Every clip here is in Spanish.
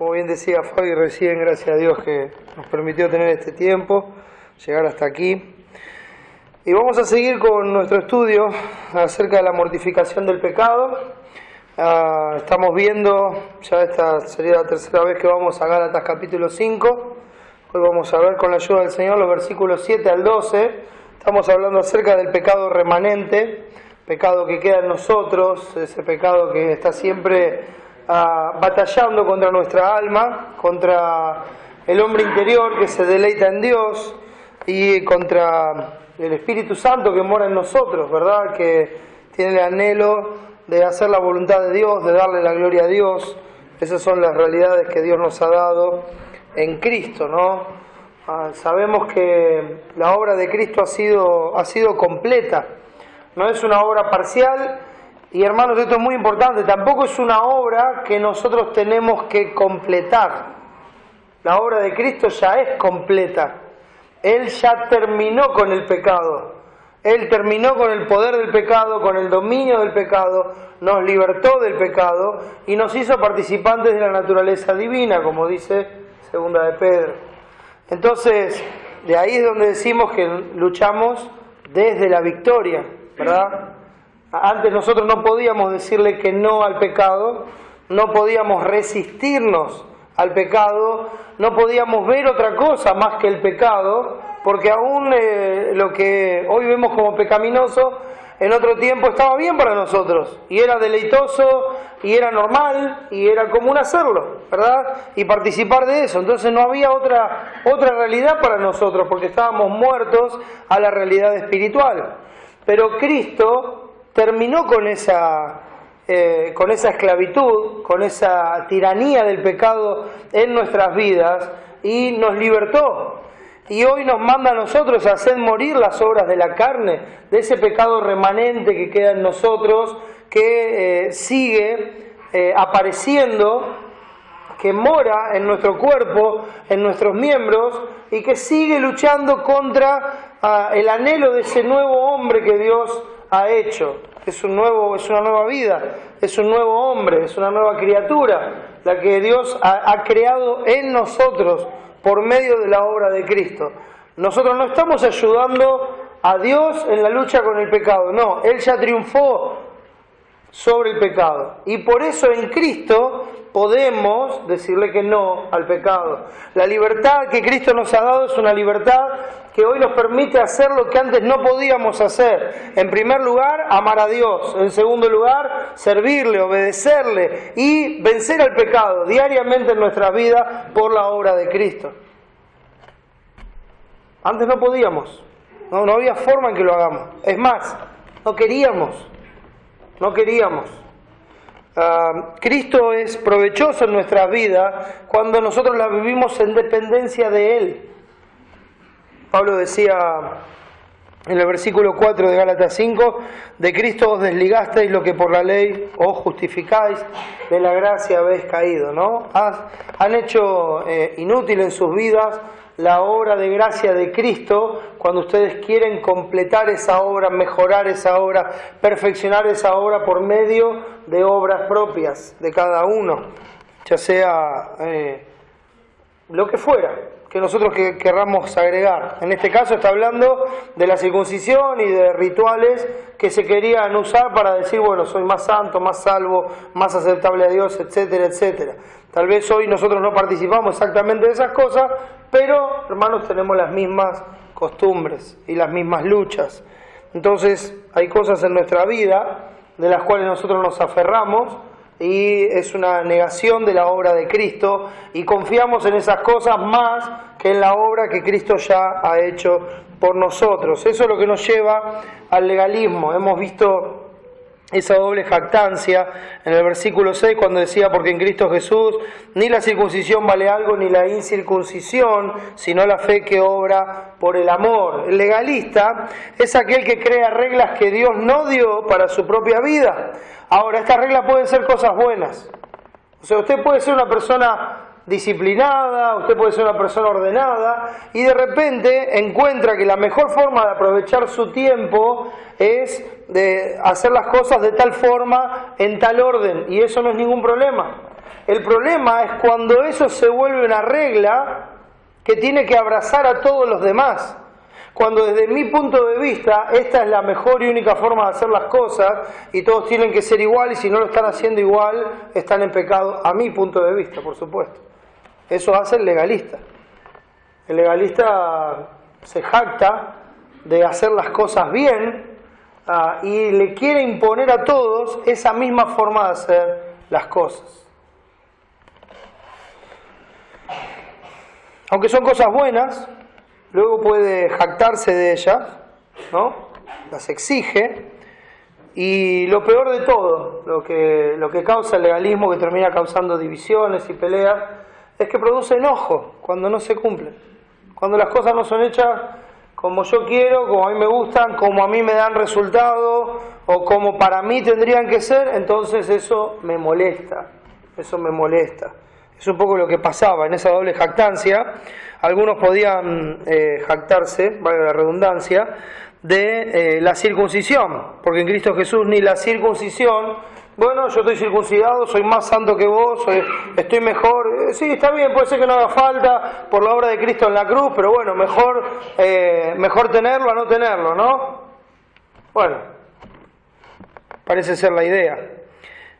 Como bien decía Fabi recién, gracias a Dios que nos permitió tener este tiempo, llegar hasta aquí. Y vamos a seguir con nuestro estudio acerca de la mortificación del pecado. Estamos viendo, ya esta sería la tercera vez que vamos a Gálatas capítulo 5. Hoy vamos a ver con la ayuda del Señor los versículos 7 al 12. Estamos hablando acerca del pecado remanente, pecado que queda en nosotros, ese pecado que está siempre batallando contra nuestra alma, contra el hombre interior que se deleita en Dios y contra el Espíritu Santo que mora en nosotros, ¿verdad? Que tiene el anhelo de hacer la voluntad de Dios, de darle la gloria a Dios. Esas son las realidades que Dios nos ha dado en Cristo, ¿no? Sabemos que la obra de Cristo ha sido completa, no es una obra parcial. Y hermanos, esto es muy importante, tampoco es una obra que nosotros tenemos que completar. La obra de Cristo ya es completa. Él ya terminó con el pecado. Él terminó con el poder del pecado, con el dominio del pecado, nos libertó del pecado y nos hizo participantes de la naturaleza divina, como dice Segunda de Pedro. Entonces, de ahí es donde decimos que luchamos desde la victoria, ¿verdad? Antes nosotros no podíamos decirle que no al pecado, no podíamos resistirnos al pecado, no podíamos ver otra cosa más que el pecado, porque aún lo que hoy vemos como pecaminoso, en otro tiempo estaba bien para nosotros, y era deleitoso, y era normal, y era común hacerlo, ¿verdad? Y participar de eso. Entonces no había otra realidad para nosotros, porque estábamos muertos a la realidad espiritual. Pero Cristo terminó con esa esclavitud, con esa tiranía del pecado en nuestras vidas y nos libertó. Y hoy nos manda a nosotros a hacer morir las obras de la carne, de ese pecado remanente que queda en nosotros, que sigue apareciendo, que mora en nuestro cuerpo, en nuestros miembros, y que sigue luchando contra el anhelo de ese nuevo hombre que Dios ha hecho. Es una nueva vida, es un nuevo hombre, es una nueva criatura, la que Dios ha creado en nosotros por medio de la obra de Cristo. Nosotros no estamos ayudando a Dios en la lucha con el pecado, no, Él ya triunfó sobre el pecado y por eso en Cristo podemos decirle que no al pecado. La libertad que Cristo nos ha dado es una libertad que hoy nos permite hacer lo que antes no podíamos hacer. En primer lugar, amar a Dios. En segundo lugar, servirle, obedecerle y vencer al pecado diariamente en nuestras vidas por la obra de Cristo. Antes no podíamos, no había forma en que lo hagamos. Es más, no queríamos. Cristo es provechoso en nuestras vidas cuando nosotros la vivimos en dependencia de Él. Pablo decía en el versículo 4 de Gálatas 5, de Cristo os desligasteis lo que por la ley os justificáis, de la gracia habéis caído, ¿no? Han hecho inútil en sus vidas la obra de gracia de Cristo cuando ustedes quieren completar esa obra, mejorar esa obra, perfeccionar esa obra por medio de obras propias de cada uno, ya sea lo que fuera que nosotros querramos agregar. En este caso está hablando de la circuncisión y de rituales que se querían usar para decir, bueno, soy más santo, más salvo, más aceptable a Dios, etcétera, etcétera. Tal vez hoy nosotros no participamos exactamente de esas cosas, pero, hermanos, tenemos las mismas costumbres y las mismas luchas. Entonces, hay cosas en nuestra vida de las cuales nosotros nos aferramos y es una negación de la obra de Cristo y confiamos en esas cosas más que en la obra que Cristo ya ha hecho por nosotros. Eso es lo que nos lleva al legalismo. Hemos visto esa doble jactancia en el versículo 6 cuando decía, porque en Cristo Jesús ni la circuncisión vale algo ni la incircuncisión, sino la fe que obra por el amor. El legalista es aquel que crea reglas que Dios no dio para su propia vida. Ahora, estas reglas pueden ser cosas buenas. O sea, usted puede ser una persona disciplinada, usted puede ser una persona ordenada y de repente encuentra que la mejor forma de aprovechar su tiempo es de hacer las cosas de tal forma, en tal orden, y eso no es ningún problema. El problema es cuando eso se vuelve una regla que tiene que abrazar a todos los demás. Cuando desde mi punto de vista esta es la mejor y única forma de hacer las cosas y todos tienen que ser igual y si no lo están haciendo igual están en pecado, a mi punto de vista, por supuesto. Eso hace el legalista. El legalista se jacta de hacer las cosas bien y le quiere imponer a todos esa misma forma de hacer las cosas. Aunque son cosas buenas, luego puede jactarse de ellas, ¿no? Las exige, y lo peor de todo, lo que causa el legalismo, que termina causando divisiones y peleas, es que produce enojo cuando no se cumplen. Cuando las cosas no son hechas como yo quiero, como a mí me gustan, como a mí me dan resultado, o como para mí tendrían que ser, entonces eso me molesta, eso me molesta. Es un poco lo que pasaba en esa doble jactancia. Algunos podían jactarse, valga la redundancia, de la circuncisión, porque en Cristo Jesús ni la circuncisión, bueno, yo estoy circuncidado, soy más santo que vos, estoy mejor, sí, está bien, puede ser que no haga falta por la obra de Cristo en la cruz, pero bueno, mejor tenerlo a no tenerlo, ¿no? Bueno, parece ser la idea.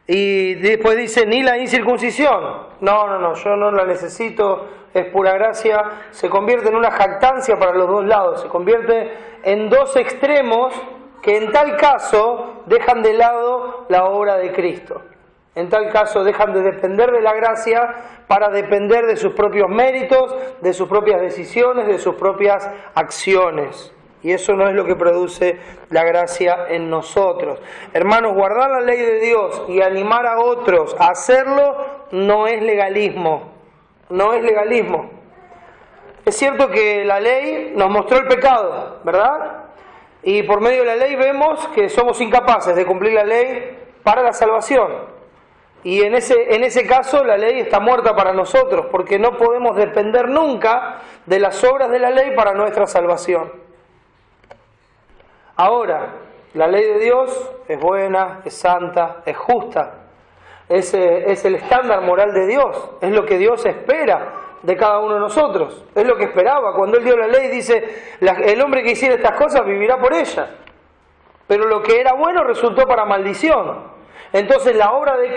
Y después dice, ni la incircuncisión. No, yo no la necesito, es pura gracia. Se convierte en una jactancia para los dos lados, se convierte en dos extremos que en tal caso dejan de lado la obra de Cristo. En tal caso dejan de depender de la gracia para depender de sus propios méritos, de sus propias decisiones, de sus propias acciones. Y eso no es lo que produce la gracia en nosotros. Hermanos, guardar la ley de Dios y animar a otros a hacerlo no es legalismo. No es legalismo. Es cierto que la ley nos mostró el pecado, ¿verdad? Y por medio de la ley vemos que somos incapaces de cumplir la ley para la salvación. Y en ese caso la ley está muerta para nosotros, porque no podemos depender nunca de las obras de la ley para nuestra salvación. Ahora, la ley de Dios es buena, es santa, es justa. Es el estándar moral de Dios, es lo que Dios espera de cada uno de nosotros. Es lo que esperaba. Cuando Él dio la ley dice, el hombre que hiciera estas cosas vivirá por ellas. Pero lo que era bueno resultó para maldición. Entonces la obra de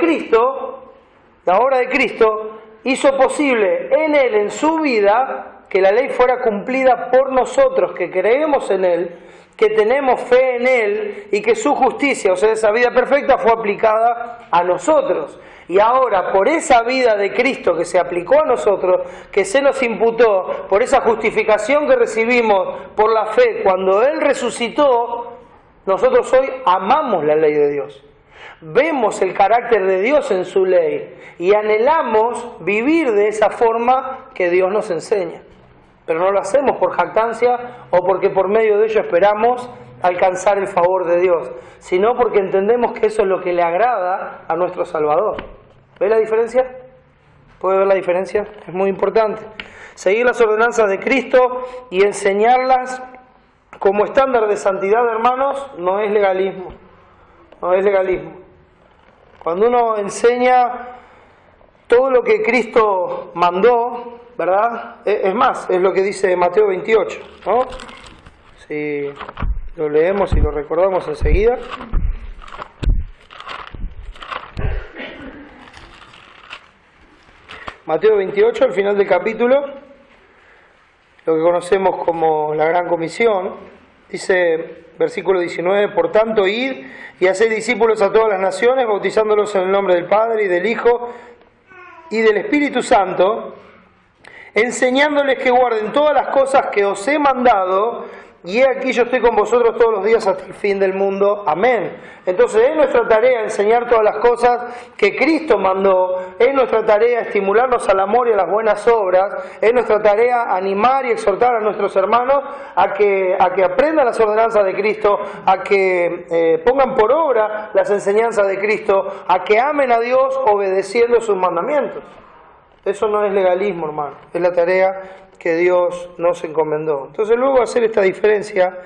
Cristo hizo posible en Él, en su vida, que la ley fuera cumplida por nosotros, que creemos en Él, que tenemos fe en Él y que su justicia, o sea, esa vida perfecta, fue aplicada a nosotros. Y ahora, por esa vida de Cristo que se aplicó a nosotros, que se nos imputó, por esa justificación que recibimos por la fe cuando Él resucitó, nosotros hoy amamos la ley de Dios. Vemos el carácter de Dios en su ley y anhelamos vivir de esa forma que Dios nos enseña. Pero no lo hacemos por jactancia o porque por medio de ello esperamos alcanzar el favor de Dios, sino porque entendemos que eso es lo que le agrada a nuestro Salvador. ¿Ve la diferencia? ¿Puede ver la diferencia? Es muy importante. Seguir las ordenanzas de Cristo y enseñarlas como estándar de santidad, hermanos, no es legalismo. No es legalismo. Cuando uno enseña todo lo que Cristo mandó, ¿verdad? Es más, es lo que dice Mateo 28, ¿no? Si lo leemos y lo recordamos enseguida. Mateo 28, al final del capítulo, lo que conocemos como la Gran Comisión, dice, versículo 19, por tanto, id y haced discípulos a todas las naciones, bautizándolos en el nombre del Padre y del Hijo y del Espíritu Santo, enseñándoles que guarden todas las cosas que os he mandado, y he aquí yo estoy con vosotros todos los días hasta el fin del mundo. Amén. Entonces es nuestra tarea enseñar todas las cosas que Cristo mandó, es nuestra tarea estimularnos al amor y a las buenas obras, es nuestra tarea animar y exhortar a nuestros hermanos a que aprendan las ordenanzas de Cristo, a que pongan por obra las enseñanzas de Cristo, a que amen a Dios obedeciendo sus mandamientos. Eso no es legalismo, hermano, es la tarea que Dios nos encomendó. Entonces, luego de hacer esta diferencia,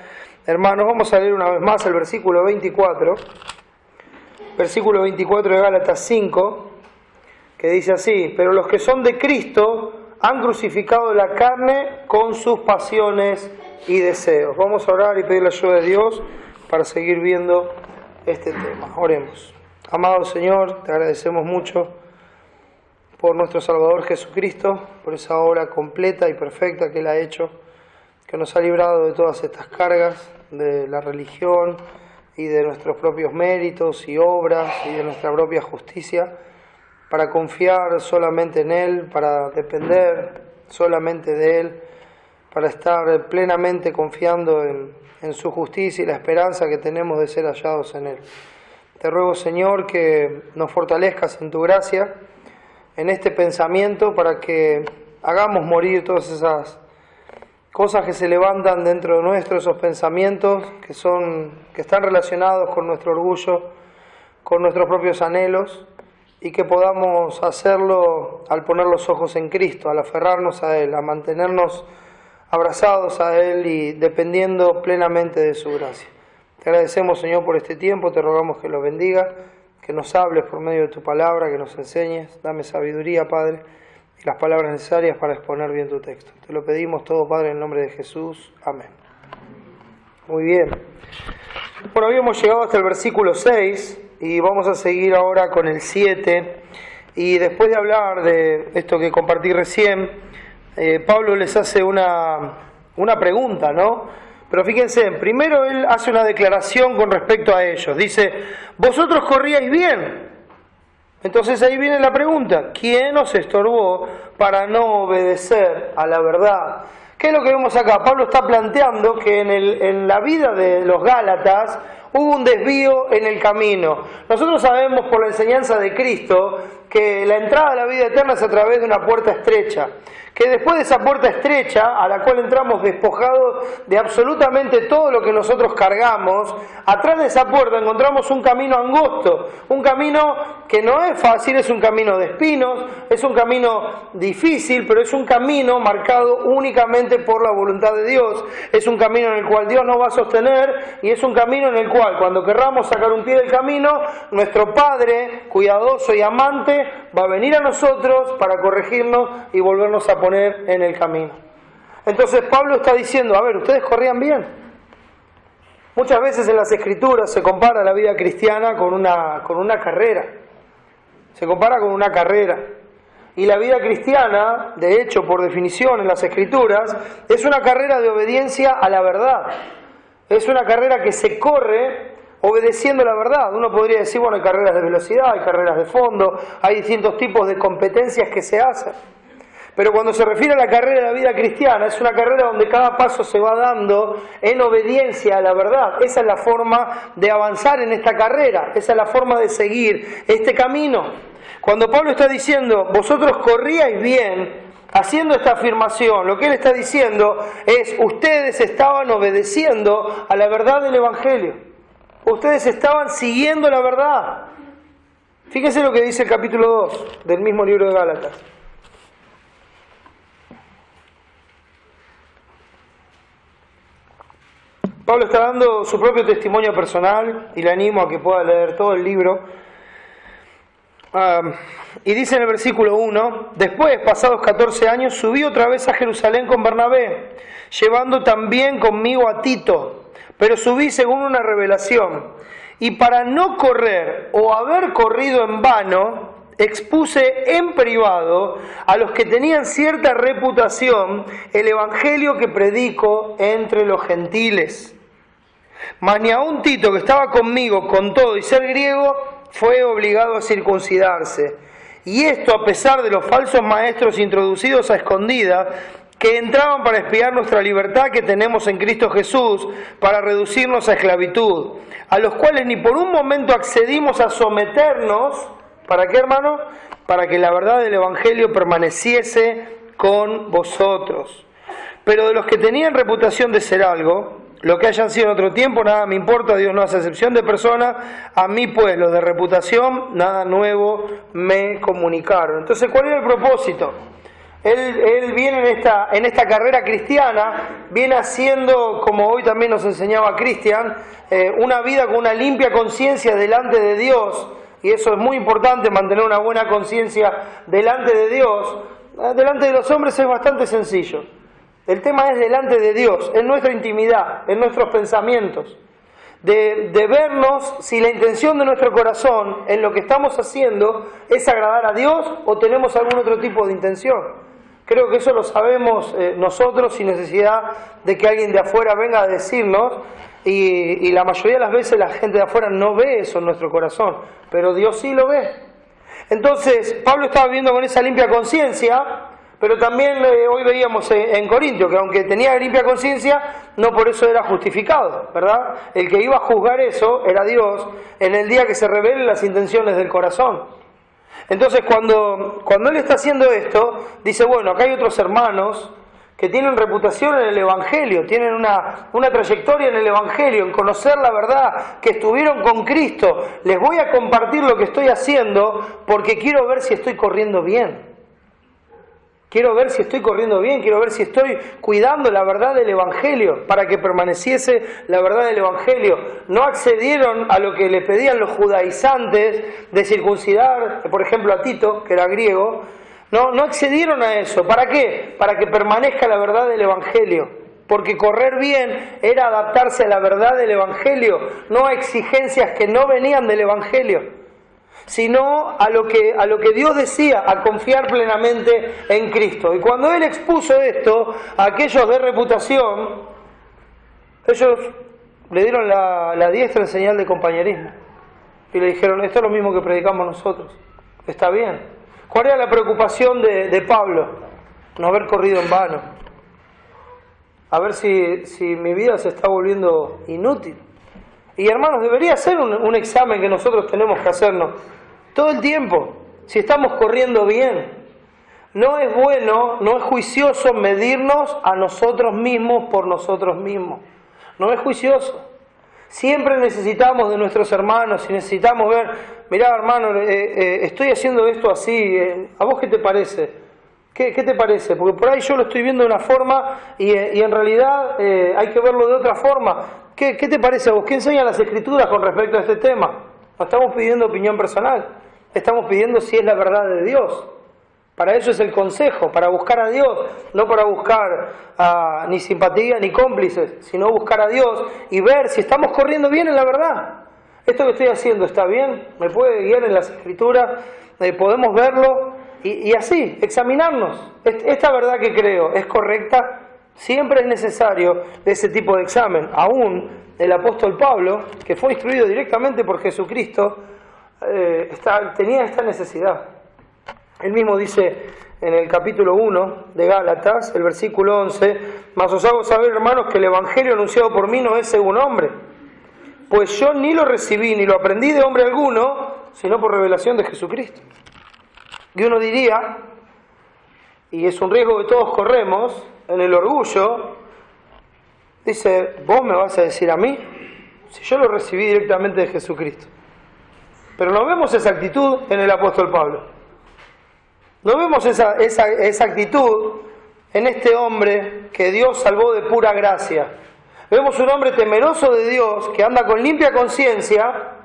hermanos, vamos a leer una vez más el versículo 24. Versículo 24 de Gálatas 5. que dice así: pero los que son de Cristo han crucificado la carne con sus pasiones y deseos. Vamos a orar y pedir la ayuda de Dios para seguir viendo este tema. Oremos. Amado Señor, te agradecemos mucho por nuestro Salvador Jesucristo, por esa obra completa y perfecta que Él ha hecho, que nos ha librado de todas estas cargas de la religión y de nuestros propios méritos y obras y de nuestra propia justicia, para confiar solamente en Él, para depender solamente de Él, para estar plenamente confiando en su justicia y la esperanza que tenemos de ser hallados en Él. Te ruego, Señor, que nos fortalezcas en tu gracia, en este pensamiento, para que hagamos morir todas esas cosas que se levantan dentro de nuestro, esos pensamientos que están relacionados con nuestro orgullo, con nuestros propios anhelos, y que podamos hacerlo al poner los ojos en Cristo, al aferrarnos a Él, a mantenernos abrazados a Él y dependiendo plenamente de su gracia. Te agradecemos, Señor, por este tiempo, te rogamos que lo bendiga, que nos hables por medio de tu palabra, que nos enseñes, dame sabiduría, Padre, y las palabras necesarias para exponer bien tu texto. Te lo pedimos todo, Padre, en el nombre de Jesús. Amén. Muy bien. Bueno, habíamos llegado hasta el versículo 6 y vamos a seguir ahora con el 7. Y después de hablar de esto que compartí recién, Pablo les hace una pregunta, ¿no? Pero fíjense, primero él hace una declaración con respecto a ellos. Dice: vosotros corríais bien. Entonces ahí viene la pregunta: ¿quién os estorbó para no obedecer a la verdad? ¿Qué es lo que vemos acá? Pablo está planteando que en la vida de los Gálatas hubo un desvío en el camino. Nosotros sabemos por la enseñanza de Cristo que la entrada a la vida eterna es a través de una puerta estrecha, que después de esa puerta estrecha, a la cual entramos despojados de absolutamente todo lo que nosotros cargamos, atrás de esa puerta encontramos un camino angosto, un camino que no es fácil, es un camino de espinos, es un camino difícil, pero es un camino marcado únicamente por la voluntad de Dios, es un camino en el cual Dios nos va a sostener y es un camino en el cual cuando querramos sacar un pie del camino, nuestro Padre, cuidadoso y amante, va a venir a nosotros para corregirnos y volvernos a poner en el camino. Entonces Pablo está diciendo: a ver, ustedes corrían bien. Muchas veces en las Escrituras se compara la vida cristiana con una carrera. Se compara con una carrera. Y la vida cristiana, de hecho, por definición en las Escrituras, es una carrera de obediencia a la verdad. Es una carrera que se corre obedeciendo la verdad. Uno podría decir, bueno, hay carreras de velocidad, hay carreras de fondo, hay distintos tipos de competencias que se hacen. Pero cuando se refiere a la carrera de la vida cristiana, es una carrera donde cada paso se va dando en obediencia a la verdad. Esa es la forma de avanzar en esta carrera, esa es la forma de seguir este camino. Cuando Pablo está diciendo, vosotros corríais bien, haciendo esta afirmación, lo que él está diciendo es, ustedes estaban obedeciendo a la verdad del Evangelio. Ustedes estaban siguiendo la verdad. Fíjense lo que dice el capítulo 2 del mismo libro de Gálatas. Pablo está dando su propio testimonio personal y le animo a que pueda leer todo el libro. Y dice en el versículo 1: después, pasados 14 años, subí otra vez a Jerusalén con Bernabé, llevando también conmigo a Tito, pero subí según una revelación. Y para no correr o haber corrido en vano, expuse en privado a los que tenían cierta reputación el evangelio que predico entre los gentiles. Mas ni aun Tito, que estaba conmigo con todo y ser griego, fue obligado a circuncidarse. Y esto a pesar de los falsos maestros introducidos a escondidas, que entraban para espiar nuestra libertad que tenemos en Cristo Jesús, para reducirnos a esclavitud, a los cuales ni por un momento accedimos a someternos. ¿Para qué, hermano? Para que la verdad del Evangelio permaneciese con vosotros. Pero de los que tenían reputación de ser algo, lo que hayan sido en otro tiempo, nada me importa, Dios no hace excepción de personas, a mí pues, los de reputación, nada nuevo me comunicaron. Entonces, ¿cuál era el propósito? Él viene en esta carrera cristiana, viene haciendo, como hoy también nos enseñaba Cristian, una vida con una limpia conciencia delante de Dios, y eso es muy importante, mantener una buena conciencia delante de Dios. Delante de los hombres es bastante sencillo. El tema es delante de Dios, en nuestra intimidad, en nuestros pensamientos. De vernos si la intención de nuestro corazón en lo que estamos haciendo es agradar a Dios o tenemos algún otro tipo de intención. Creo que eso lo sabemos nosotros sin necesidad de que alguien de afuera venga a decirnos, y la mayoría de las veces la gente de afuera no ve eso en nuestro corazón, pero Dios sí lo ve. Entonces, Pablo estaba viviendo con esa limpia conciencia, pero también hoy veíamos en Corintios que aunque tenía limpia conciencia, no por eso era justificado, ¿verdad? El que iba a juzgar eso era Dios en el día que se revelen las intenciones del corazón. Entonces, cuando él está haciendo esto, dice, bueno, acá hay otros hermanos que tienen reputación en el Evangelio, tienen una trayectoria en el Evangelio, en conocer la verdad, que estuvieron con Cristo. Les voy a compartir lo que estoy haciendo porque quiero ver si estoy corriendo bien. Quiero ver si estoy corriendo bien, quiero ver si estoy cuidando la verdad del Evangelio, para que permaneciese la verdad del Evangelio. No accedieron a lo que le pedían los judaizantes de circuncidar, por ejemplo a Tito, que era griego. No accedieron a eso. ¿Para qué? Para que permanezca la verdad del Evangelio. Porque correr bien era adaptarse a la verdad del Evangelio, no a exigencias que no venían del Evangelio, sino a lo que Dios decía, a confiar plenamente en Cristo. Y cuando él expuso esto a aquellos de reputación, ellos le dieron la diestra en señal de compañerismo. Y le dijeron, esto es lo mismo que predicamos nosotros. Está bien. ¿Cuál era la preocupación de Pablo? No haber corrido en vano. A ver si mi vida se está volviendo inútil. Y hermanos, debería ser un examen que nosotros tenemos que hacernos todo el tiempo, si estamos corriendo bien. No es bueno, no es juicioso medirnos a nosotros mismos por nosotros mismos. No es juicioso. Siempre necesitamos de nuestros hermanos y necesitamos ver, mirá hermano, estoy haciendo esto así, ¿a vos qué te parece? ¿Qué te parece? Porque por ahí yo lo estoy viendo de una forma y en realidad hay que verlo de otra forma. ¿Qué te parece a vos? ¿Qué enseñan las Escrituras con respecto a este tema? No estamos pidiendo opinión personal, estamos pidiendo si es la verdad de Dios. Para eso es el consejo, para buscar a Dios, no para buscar ni simpatía ni cómplices, sino buscar a Dios y ver si estamos corriendo bien en la verdad. ¿Esto que estoy haciendo está bien? ¿Me puede guiar en las Escrituras? ¿Podemos verlo? Y así, examinarnos. ¿Esta verdad que creo es correcta? Siempre es necesario ese tipo de examen. Aún el apóstol Pablo, que fue instruido directamente por Jesucristo, tenía esta necesidad. Él mismo dice en el capítulo 1 de Gálatas, el versículo 11, «Mas os hago saber, hermanos, que el evangelio anunciado por mí no es según hombre, pues yo ni lo recibí ni lo aprendí de hombre alguno, sino por revelación de Jesucristo». Y uno diría, y es un riesgo que todos corremos, en el orgullo, dice, ¿vos me vas a decir a mí? Si yo lo recibí directamente de Jesucristo. Pero no vemos esa actitud en el apóstol Pablo. No vemos esa actitud en este hombre que Dios salvó de pura gracia. Vemos un hombre temeroso de Dios, que anda con limpia conciencia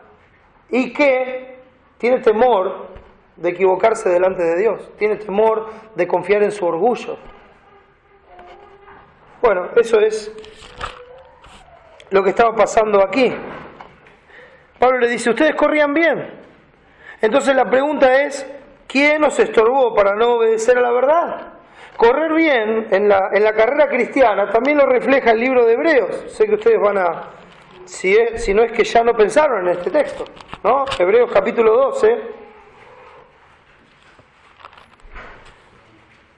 y que tiene temor de equivocarse delante de Dios. Tiene temor de confiar en su orgullo. Bueno, eso es lo que estaba pasando aquí. Pablo le dice, ustedes corrían bien. Entonces la pregunta es, ¿quién nos estorbó para no obedecer a la verdad? Correr bien en la carrera cristiana también lo refleja el libro de Hebreos. Sé que ustedes van a, si no es que ya no pensaron en este texto, ¿no? Hebreos capítulo 12.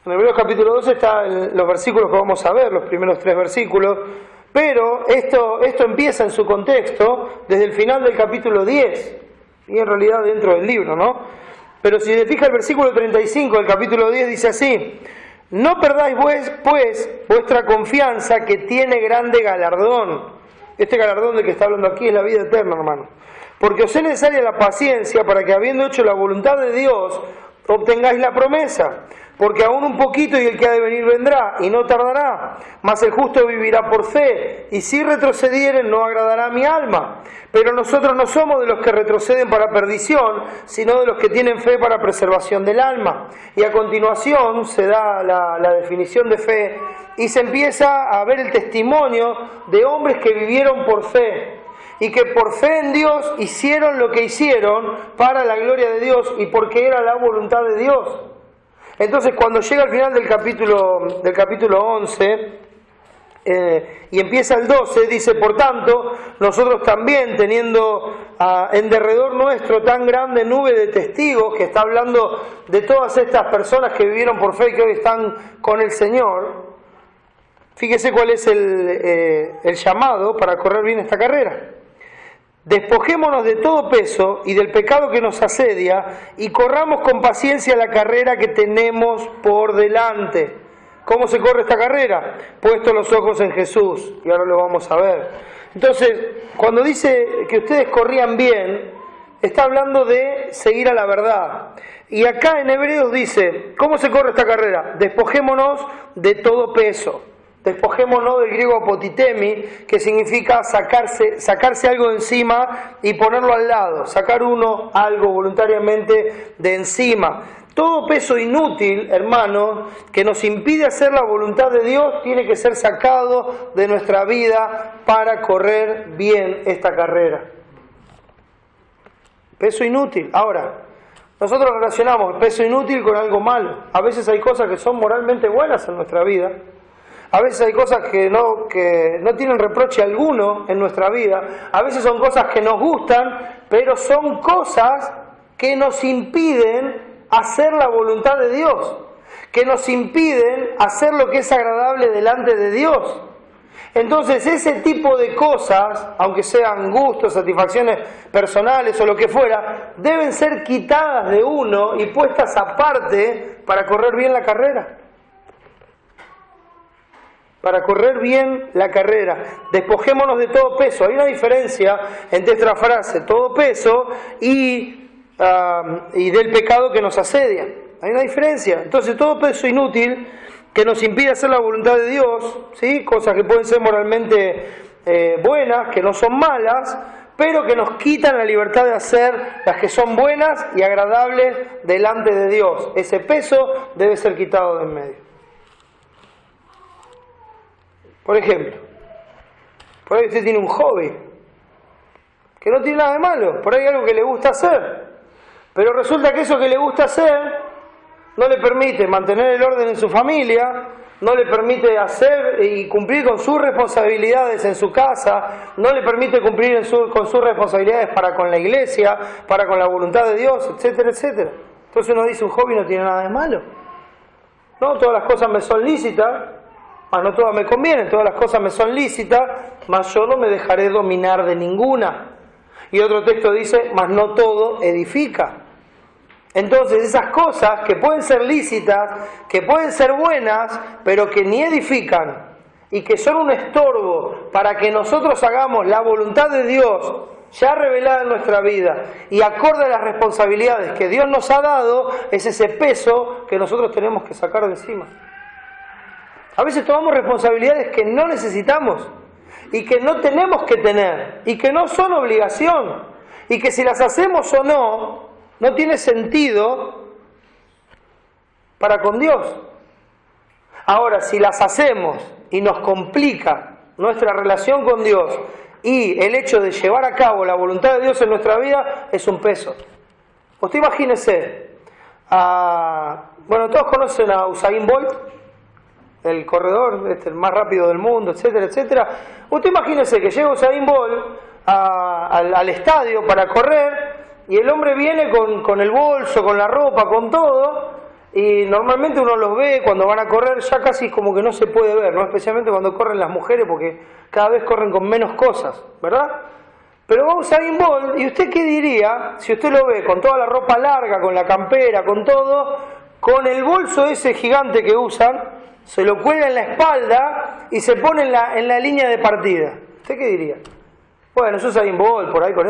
En Hebreos capítulo 12 están los versículos que vamos a ver, los primeros 3 versículos, pero esto empieza en su contexto desde el final del capítulo 10, y en realidad dentro del libro, ¿no? Pero si se fija el versículo 35 del capítulo 10 dice así, no perdáis pues vuestra confianza que tiene grande galardón. Este galardón del que está hablando aquí es la vida eterna, hermano. Porque os es necesaria la paciencia para que habiendo hecho la voluntad de Dios, obtengáis la promesa. Porque aún un poquito y el que ha de venir vendrá, y no tardará. Mas el justo vivirá por fe, y si retrocedieren no agradará a mi alma. Pero nosotros no somos de los que retroceden para perdición, sino de los que tienen fe para preservación del alma. Y a continuación se da la definición de fe, y se empieza a ver el testimonio de hombres que vivieron por fe, y que por fe en Dios hicieron lo que hicieron para la gloria de Dios, y porque era la voluntad de Dios. Entonces, cuando llega al final del capítulo 11, y empieza el 12, dice: por tanto, nosotros también, teniendo en derredor nuestro tan grande nube de testigos, que está hablando de todas estas personas que vivieron por fe y que hoy están con el Señor, fíjese cuál es el llamado para correr bien esta carrera. Despojémonos de todo peso y del pecado que nos asedia y corramos con paciencia la carrera que tenemos por delante. ¿Cómo se corre esta carrera? Puesto los ojos en Jesús, y ahora lo vamos a ver. Entonces, cuando dice que ustedes corrían bien, está hablando de seguir a la verdad. Y acá en Hebreos dice: ¿cómo se corre esta carrera? Despojémonos de todo peso. Despojémonos del griego apotitemi, que significa sacarse algo de encima y ponerlo al lado, sacar algo voluntariamente de encima. Todo peso inútil, hermanos, que nos impide hacer la voluntad de Dios, tiene que ser sacado de nuestra vida para correr bien esta carrera. Peso inútil. Ahora, nosotros relacionamos el peso inútil con algo malo. A veces hay cosas que son moralmente buenas en nuestra vida. A veces hay cosas que no tienen reproche alguno en nuestra vida. A veces son cosas que nos gustan, pero son cosas que nos impiden hacer la voluntad de Dios, que nos impiden hacer lo que es agradable delante de Dios. Entonces, ese tipo de cosas, aunque sean gustos, satisfacciones personales o lo que fuera, deben ser quitadas de uno y puestas aparte para correr bien la carrera. Para correr bien la carrera. Despojémonos de todo peso. Hay una diferencia entre esta frase, todo peso, y del pecado que nos asedia. Hay una diferencia. Entonces, todo peso inútil que nos impide hacer la voluntad de Dios, ¿sí? Cosas que pueden ser moralmente buenas, que no son malas, pero que nos quitan la libertad de hacer las que son buenas y agradables delante de Dios. Ese peso debe ser quitado de en medio. Por ejemplo, por ahí usted tiene un hobby que no tiene nada de malo, por ahí hay algo que le gusta hacer, pero resulta que eso que le gusta hacer no le permite mantener el orden en su familia, no le permite hacer y cumplir con sus responsabilidades en su casa, no le permite cumplir con sus responsabilidades para con la iglesia, para con la voluntad de Dios, etcétera, etcétera. Entonces uno dice: un hobby no tiene nada de malo. No, todas las cosas me son lícitas, mas no todas me convienen, todas las cosas me son lícitas, mas yo no me dejaré dominar de ninguna. Y otro texto dice: mas no todo edifica. Entonces, esas cosas que pueden ser lícitas, que pueden ser buenas, pero que ni edifican, y que son un estorbo para que nosotros hagamos la voluntad de Dios ya revelada en nuestra vida, y acorde a las responsabilidades que Dios nos ha dado, es ese peso que nosotros tenemos que sacar de encima. A veces tomamos responsabilidades que no necesitamos y que no tenemos que tener y que no son obligación y que si las hacemos o no tiene sentido para con Dios. Ahora, si las hacemos y nos complica nuestra relación con Dios y el hecho de llevar a cabo la voluntad de Dios en nuestra vida, es un peso. Usted imagínese, todos conocen a Usain Bolt, el corredor el más rápido del mundo, etcétera, etcétera. Usted imagínese que llega Usain Bolt al estadio para correr y el hombre viene con el bolso, con la ropa, con todo, y normalmente uno los ve cuando van a correr ya casi como que no se puede ver, ¿no? Especialmente cuando corren las mujeres, porque cada vez corren con menos cosas, ¿verdad? Pero va Usain Bolt, ¿y usted qué diría si usted lo ve con toda la ropa larga, con la campera, con todo, con el bolso ese gigante que usan, se lo cuelga en la espalda y se pone en la línea de partida? ¿Usted qué diría? Bueno, eso es Usain Bolt, por ahí con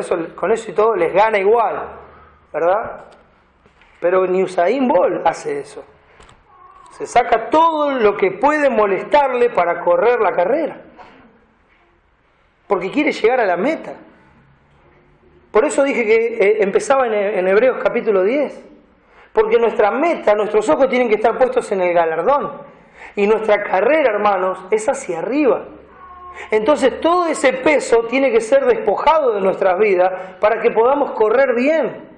eso y todo les gana igual, ¿verdad? pero ni Usain Bolt hace eso. Se saca todo lo que puede molestarle para correr la carrera, porque quiere llegar a la meta. Por eso dije que empezaba en Hebreos capítulo 10, porque nuestra meta, nuestros ojos tienen que estar puestos en el galardón, y nuestra carrera, hermanos, es hacia arriba. Entonces todo ese peso tiene que ser despojado de nuestras vidas para que podamos correr bien.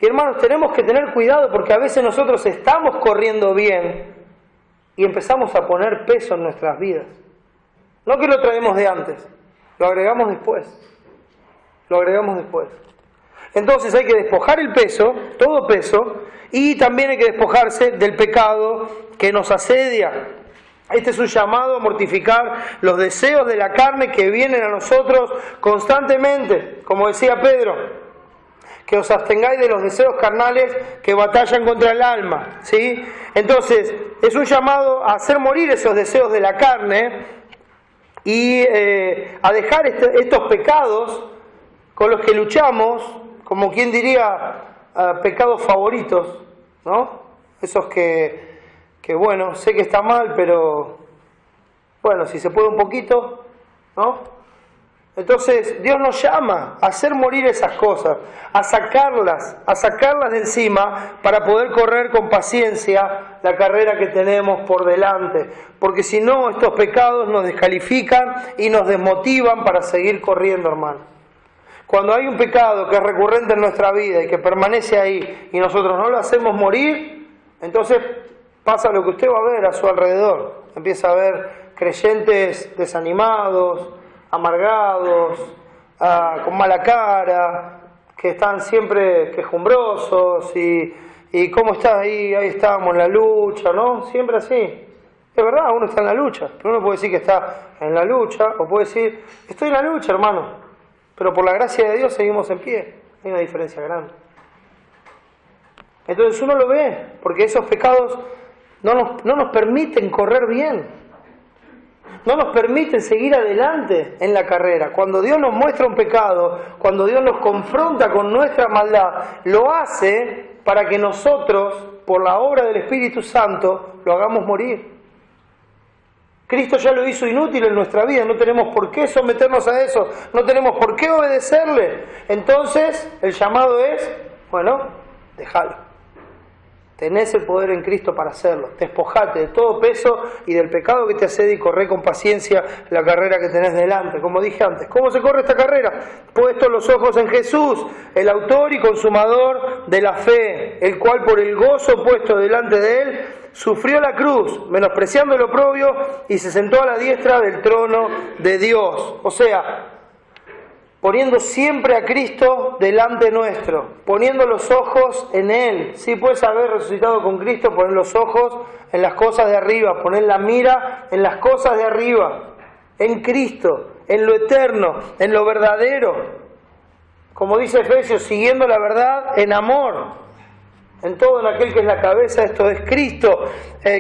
Y hermanos, tenemos que tener cuidado porque a veces nosotros estamos corriendo bien y empezamos a poner peso en nuestras vidas. No que lo traemos de antes, lo agregamos después. Lo agregamos después. Entonces hay que despojar el peso, todo peso, y también hay que despojarse del pecado que nos asedia. Este es un llamado a mortificar los deseos de la carne que vienen a nosotros constantemente, como decía Pedro. Que os abstengáis de los deseos carnales que batallan contra el alma, ¿sí? Entonces, es un llamado a hacer morir esos deseos de la carne y a dejar estos pecados con los que luchamos, como quien diría, pecados favoritos, ¿no? Esos que bueno, sé que está mal, pero bueno, si se puede un poquito, ¿no? Entonces Dios nos llama a hacer morir esas cosas, a sacarlas de encima para poder correr con paciencia la carrera que tenemos por delante. Porque si no, estos pecados nos descalifican y nos desmotivan para seguir corriendo, hermano. Cuando hay un pecado que es recurrente en nuestra vida y que permanece ahí y nosotros no lo hacemos morir, entonces pasa lo que usted va a ver a su alrededor. Empieza a ver creyentes desanimados, amargados, con mala cara, que están siempre quejumbrosos y cómo estás ahí estamos en la lucha, ¿no? Siempre así. Es verdad, uno está en la lucha, pero uno puede decir que está en la lucha o puede decir, estoy en la lucha, hermano, pero por la gracia de Dios seguimos en pie. Hay una diferencia grande. Entonces uno lo ve, porque esos pecados no nos permiten correr bien. No nos permiten seguir adelante en la carrera. Cuando Dios nos muestra un pecado, cuando Dios nos confronta con nuestra maldad, lo hace para que nosotros, por la obra del Espíritu Santo, lo hagamos morir. Cristo ya lo hizo inútil en nuestra vida, no tenemos por qué someternos a eso, no tenemos por qué obedecerle. Entonces, el llamado es, bueno, déjalo. Tenés el poder en Cristo para hacerlo. Despojate de todo peso y del pecado que te asedia y corre con paciencia la carrera que tenés delante. Como dije antes, ¿cómo se corre esta carrera? Puestos los ojos en Jesús, el autor y consumador de la fe, el cual por el gozo puesto delante de él, sufrió la cruz, menospreciando el oprobio, y se sentó a la diestra del trono de Dios. O sea, poniendo siempre a Cristo delante nuestro, poniendo los ojos en Él. Sí, puedes haber resucitado con Cristo, poner los ojos en las cosas de arriba, poner la mira en las cosas de arriba, en Cristo, en lo eterno, en lo verdadero. Como dice Efesios, siguiendo la verdad en amor. En todo, en aquel que es la cabeza, esto es Cristo,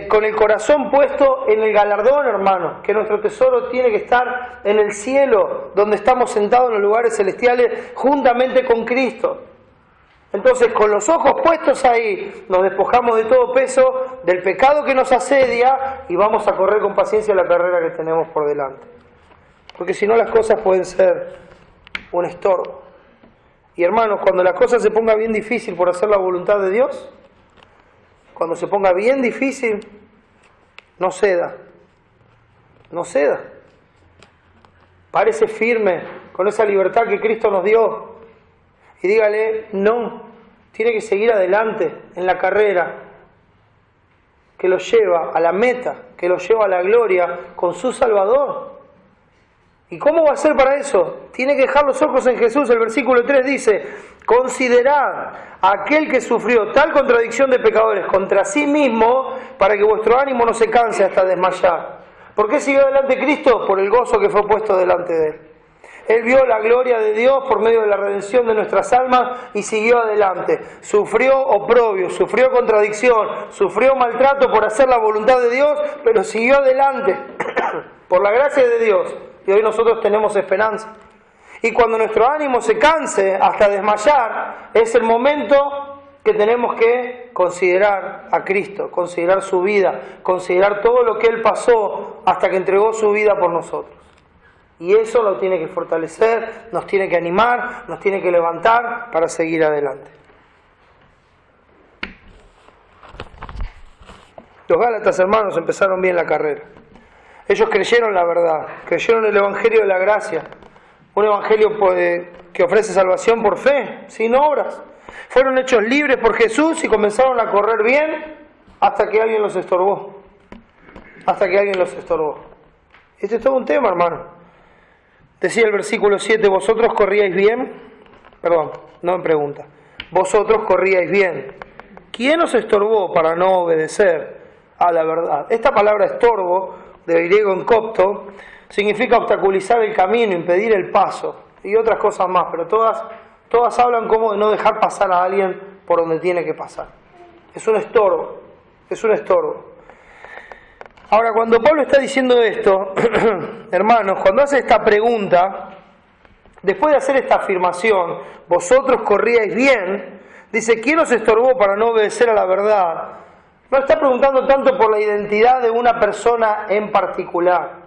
con el corazón puesto en el galardón, hermano, que nuestro tesoro tiene que estar en el cielo, donde estamos sentados en los lugares celestiales juntamente con Cristo. Entonces, con los ojos puestos ahí, nos despojamos de todo peso, del pecado que nos asedia, y vamos a correr con paciencia la carrera que tenemos por delante. Porque si no, las cosas pueden ser un estorbo. Y hermanos, cuando la cosa se ponga bien difícil por hacer la voluntad de Dios, cuando se ponga bien difícil, no ceda. No ceda. Párese firme con esa libertad que Cristo nos dio. Y dígale, no, tiene que seguir adelante en la carrera que lo lleva a la meta, que lo lleva a la gloria con su Salvador. ¿Y cómo va a ser para eso? Tiene que dejar los ojos en Jesús. El versículo 3 dice, considerad a aquel que sufrió tal contradicción de pecadores contra sí mismo, para que vuestro ánimo no se canse hasta desmayar. ¿Por qué siguió adelante Cristo? Por el gozo que fue puesto delante de él. Él vio la gloria de Dios por medio de la redención de nuestras almas y siguió adelante. Sufrió oprobio, sufrió contradicción, sufrió maltrato por hacer la voluntad de Dios, pero siguió adelante por la gracia de Dios. Y hoy nosotros tenemos esperanza. Y cuando nuestro ánimo se canse hasta desmayar, es el momento que tenemos que considerar a Cristo, considerar su vida, considerar todo lo que Él pasó hasta que entregó su vida por nosotros. Y eso nos tiene que fortalecer, nos tiene que animar, nos tiene que levantar para seguir adelante. Los Gálatas, hermanos, empezaron bien la carrera. Ellos creyeron la verdad, creyeron el Evangelio de la gracia, un Evangelio que ofrece salvación por fe, sin obras. Fueron hechos libres por Jesús y comenzaron a correr bien hasta que alguien los estorbó. Hasta que alguien los estorbó. Este es todo un tema, hermano. Decía el versículo 7, vosotros corríais bien. Perdón, no me pregunta. Vosotros corríais bien. ¿Quién os estorbó para no obedecer a la verdad? Esta palabra estorbo, del griego en copto, significa obstaculizar el camino, impedir el paso y otras cosas más, pero todas hablan como de no dejar pasar a alguien por donde tiene que pasar. Es un estorbo, es un estorbo. Ahora, cuando Pablo está diciendo esto, hermanos, cuando hace esta pregunta, después de hacer esta afirmación, vosotros corríais bien, dice, ¿quién os estorbó para no obedecer a la verdad? No está preguntando tanto por la identidad de una persona en particular,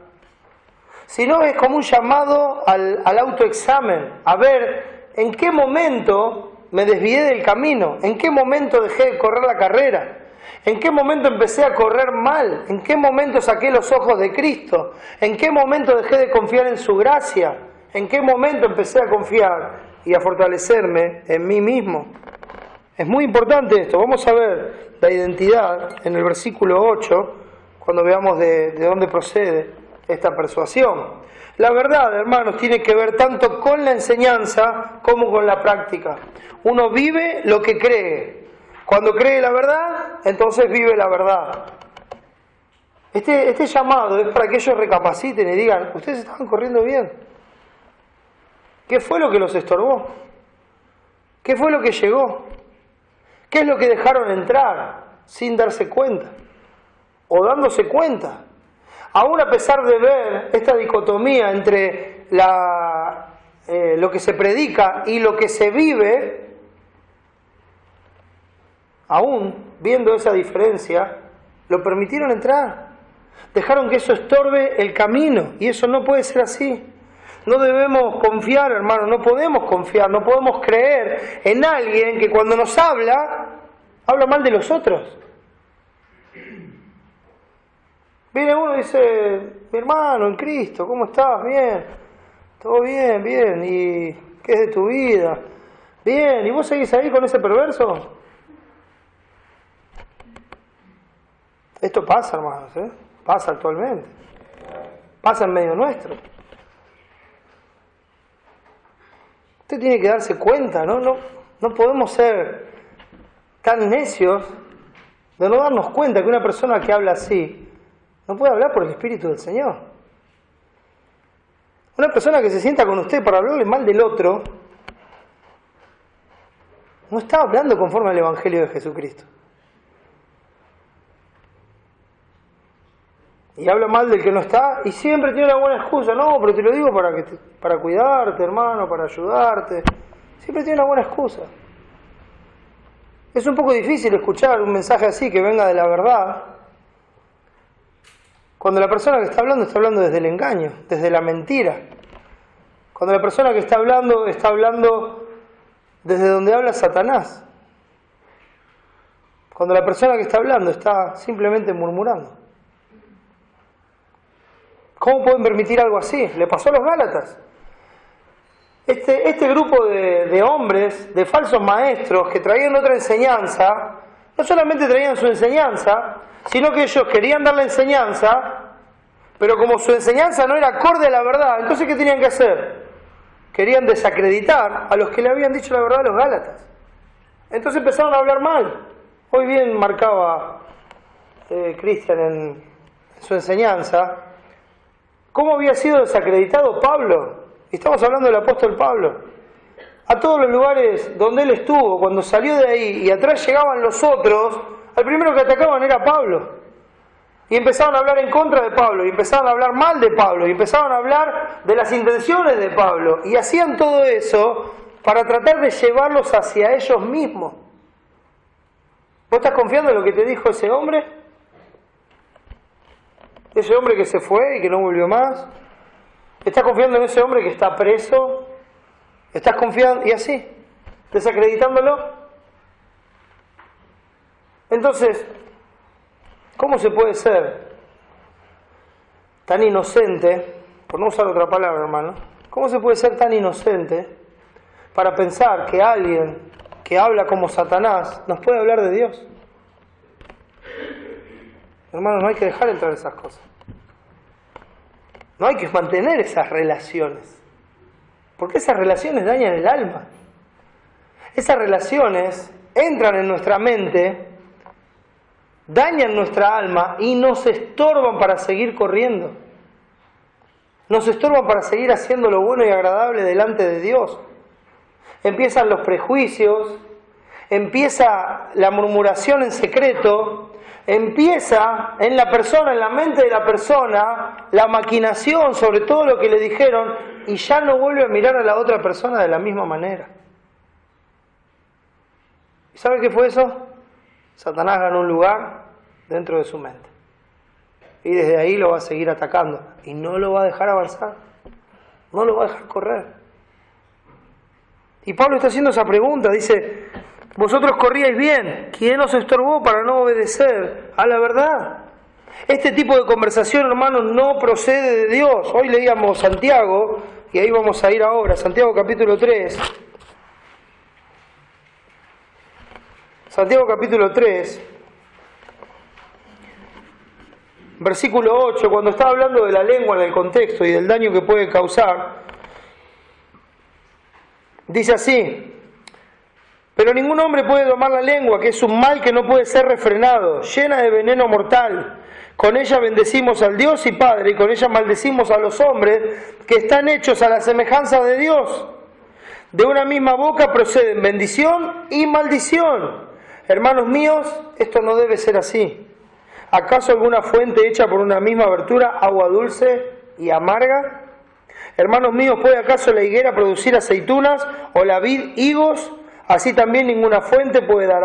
sino es como un llamado al autoexamen, a ver en qué momento me desvié del camino, en qué momento dejé de correr la carrera, en qué momento empecé a correr mal, en qué momento saqué los ojos de Cristo, en qué momento dejé de confiar en su gracia, en qué momento empecé a confiar y a fortalecerme en mí mismo. Es muy importante esto. Vamos a ver la identidad en el versículo 8, cuando veamos de dónde procede esta persuasión. La verdad, hermanos, tiene que ver tanto con la enseñanza como con la práctica. Uno vive lo que cree. Cuando cree la verdad, entonces vive la verdad. Este llamado es para que ellos recapaciten y digan, ustedes estaban corriendo bien. ¿Qué fue lo que los estorbó? ¿Qué fue lo que llegó? ¿Qué es lo que dejaron entrar sin darse cuenta? O dándose cuenta. Aún a pesar de ver esta dicotomía entre lo que se predica y lo que se vive, aún viendo esa diferencia, lo permitieron entrar. Dejaron que eso estorbe el camino, y eso no puede ser así. No debemos confiar, hermano, no podemos confiar, no podemos creer en alguien que cuando nos habla mal de los otros. Viene uno y dice, mi hermano en Cristo, ¿cómo estás? Bien, todo bien, bien, ¿y qué es de tu vida? Bien, ¿y vos seguís ahí con ese perverso? Esto pasa, hermanos, pasa actualmente, pasa en medio nuestro. Usted tiene que darse cuenta, ¿no? No podemos ser tan necios de no darnos cuenta que una persona que habla así no puede hablar por el Espíritu del Señor. Una persona que se sienta con usted para hablarle mal del otro no está hablando conforme al Evangelio de Jesucristo. Y habla mal del que no está y siempre tiene una buena excusa. No, pero te lo digo para cuidarte, hermano, para ayudarte. Siempre tiene una buena excusa. Es un poco difícil escuchar un mensaje así que venga de la verdad, cuando la persona que está hablando desde el engaño, desde la mentira. Cuando la persona que está hablando desde donde habla Satanás. Cuando la persona que está hablando está simplemente murmurando. ¿Cómo pueden permitir algo así? Le pasó a los Gálatas. Este grupo de hombres, de falsos maestros que traían otra enseñanza, no solamente traían su enseñanza, sino que ellos querían dar la enseñanza, pero como su enseñanza no era acorde a la verdad, entonces ¿qué tenían que hacer? Querían desacreditar a los que le habían dicho la verdad a los Gálatas. Entonces empezaron a hablar mal. Hoy bien marcaba Cristian en su enseñanza cómo había sido desacreditado Pablo. Y estamos hablando del apóstol Pablo. A todos los lugares donde él estuvo, cuando salió de ahí y atrás llegaban los otros, al primero que atacaban era Pablo. Y empezaban a hablar en contra de Pablo, y empezaban a hablar mal de Pablo, y empezaban a hablar de las intenciones de Pablo. Y hacían todo eso para tratar de llevarlos hacia ellos mismos. ¿Vos estás confiando en lo que te dijo ese hombre? Ese hombre que se fue y que no volvió más. ¿Estás confiando en ese hombre que está preso? ¿Estás confiando? Y así, desacreditándolo. Entonces, ¿cómo se puede ser tan inocente, por no usar otra palabra, hermano? ¿Cómo se puede ser tan inocente para pensar que alguien que habla como Satanás nos puede hablar de Dios? Hermano, no hay que dejar entrar esas cosas. No hay que mantener esas relaciones, porque esas relaciones dañan el alma. Esas relaciones entran en nuestra mente, dañan nuestra alma y nos estorban para seguir corriendo. Nos estorban para seguir haciendo lo bueno y agradable delante de Dios. Empiezan los prejuicios, empieza la murmuración en secreto, empieza en la persona, en la mente de la persona, la maquinación sobre todo lo que le dijeron y ya no vuelve a mirar a la otra persona de la misma manera. ¿Y sabe qué fue eso? Satanás ganó un lugar dentro de su mente. Y desde ahí lo va a seguir atacando. Y no lo va a dejar avanzar. No lo va a dejar correr. Y Pablo está haciendo esa pregunta. Dice, vosotros corríais bien. ¿Quién os estorbó para no obedecer a la verdad? Este tipo de conversación, hermanos, no procede de Dios. Hoy leíamos Santiago, y ahí vamos a ir ahora. Santiago capítulo 3. Santiago capítulo 3. Versículo 8, cuando está hablando de la lengua en el contexto y del daño que puede causar, dice así: pero ningún hombre puede domar la lengua, que es un mal que no puede ser refrenado, llena de veneno mortal. Con ella bendecimos al Dios y Padre, y con ella maldecimos a los hombres que están hechos a la semejanza de Dios. De una misma boca proceden bendición y maldición. Hermanos míos, esto no debe ser así. ¿Acaso alguna fuente hecha por una misma abertura, agua dulce y amarga? Hermanos míos, ¿puede acaso la higuera producir aceitunas o la vid higos? Así también ninguna fuente puede dar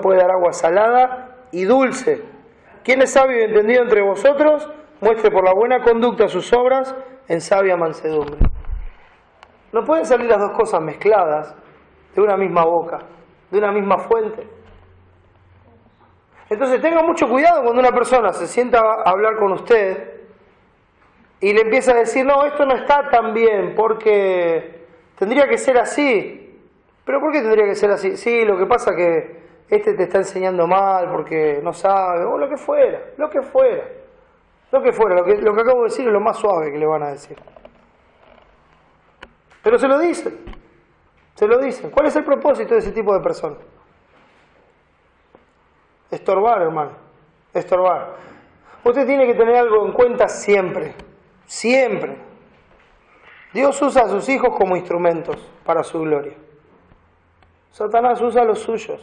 puede dar agua salada y dulce. ¿Quién es sabio y entendido entre vosotros? Muestre por la buena conducta sus obras en sabia mansedumbre. No pueden salir las dos cosas mezcladas de una misma boca, de una misma fuente. Entonces tenga mucho cuidado cuando una persona se sienta a hablar con usted y le empieza a decir, no, esto no está tan bien porque tendría que ser así. ¿Pero por qué tendría que ser así? Sí, lo que pasa que este te está enseñando mal porque no sabe, o lo que fuera. Lo que acabo de decir es lo más suave que le van a decir. Pero se lo dicen. ¿Cuál es el propósito de ese tipo de personas? Estorbar, hermano. Estorbar. Usted tiene que tener algo en cuenta siempre. Siempre. Dios usa a sus hijos como instrumentos para su gloria. Satanás usa a los suyos.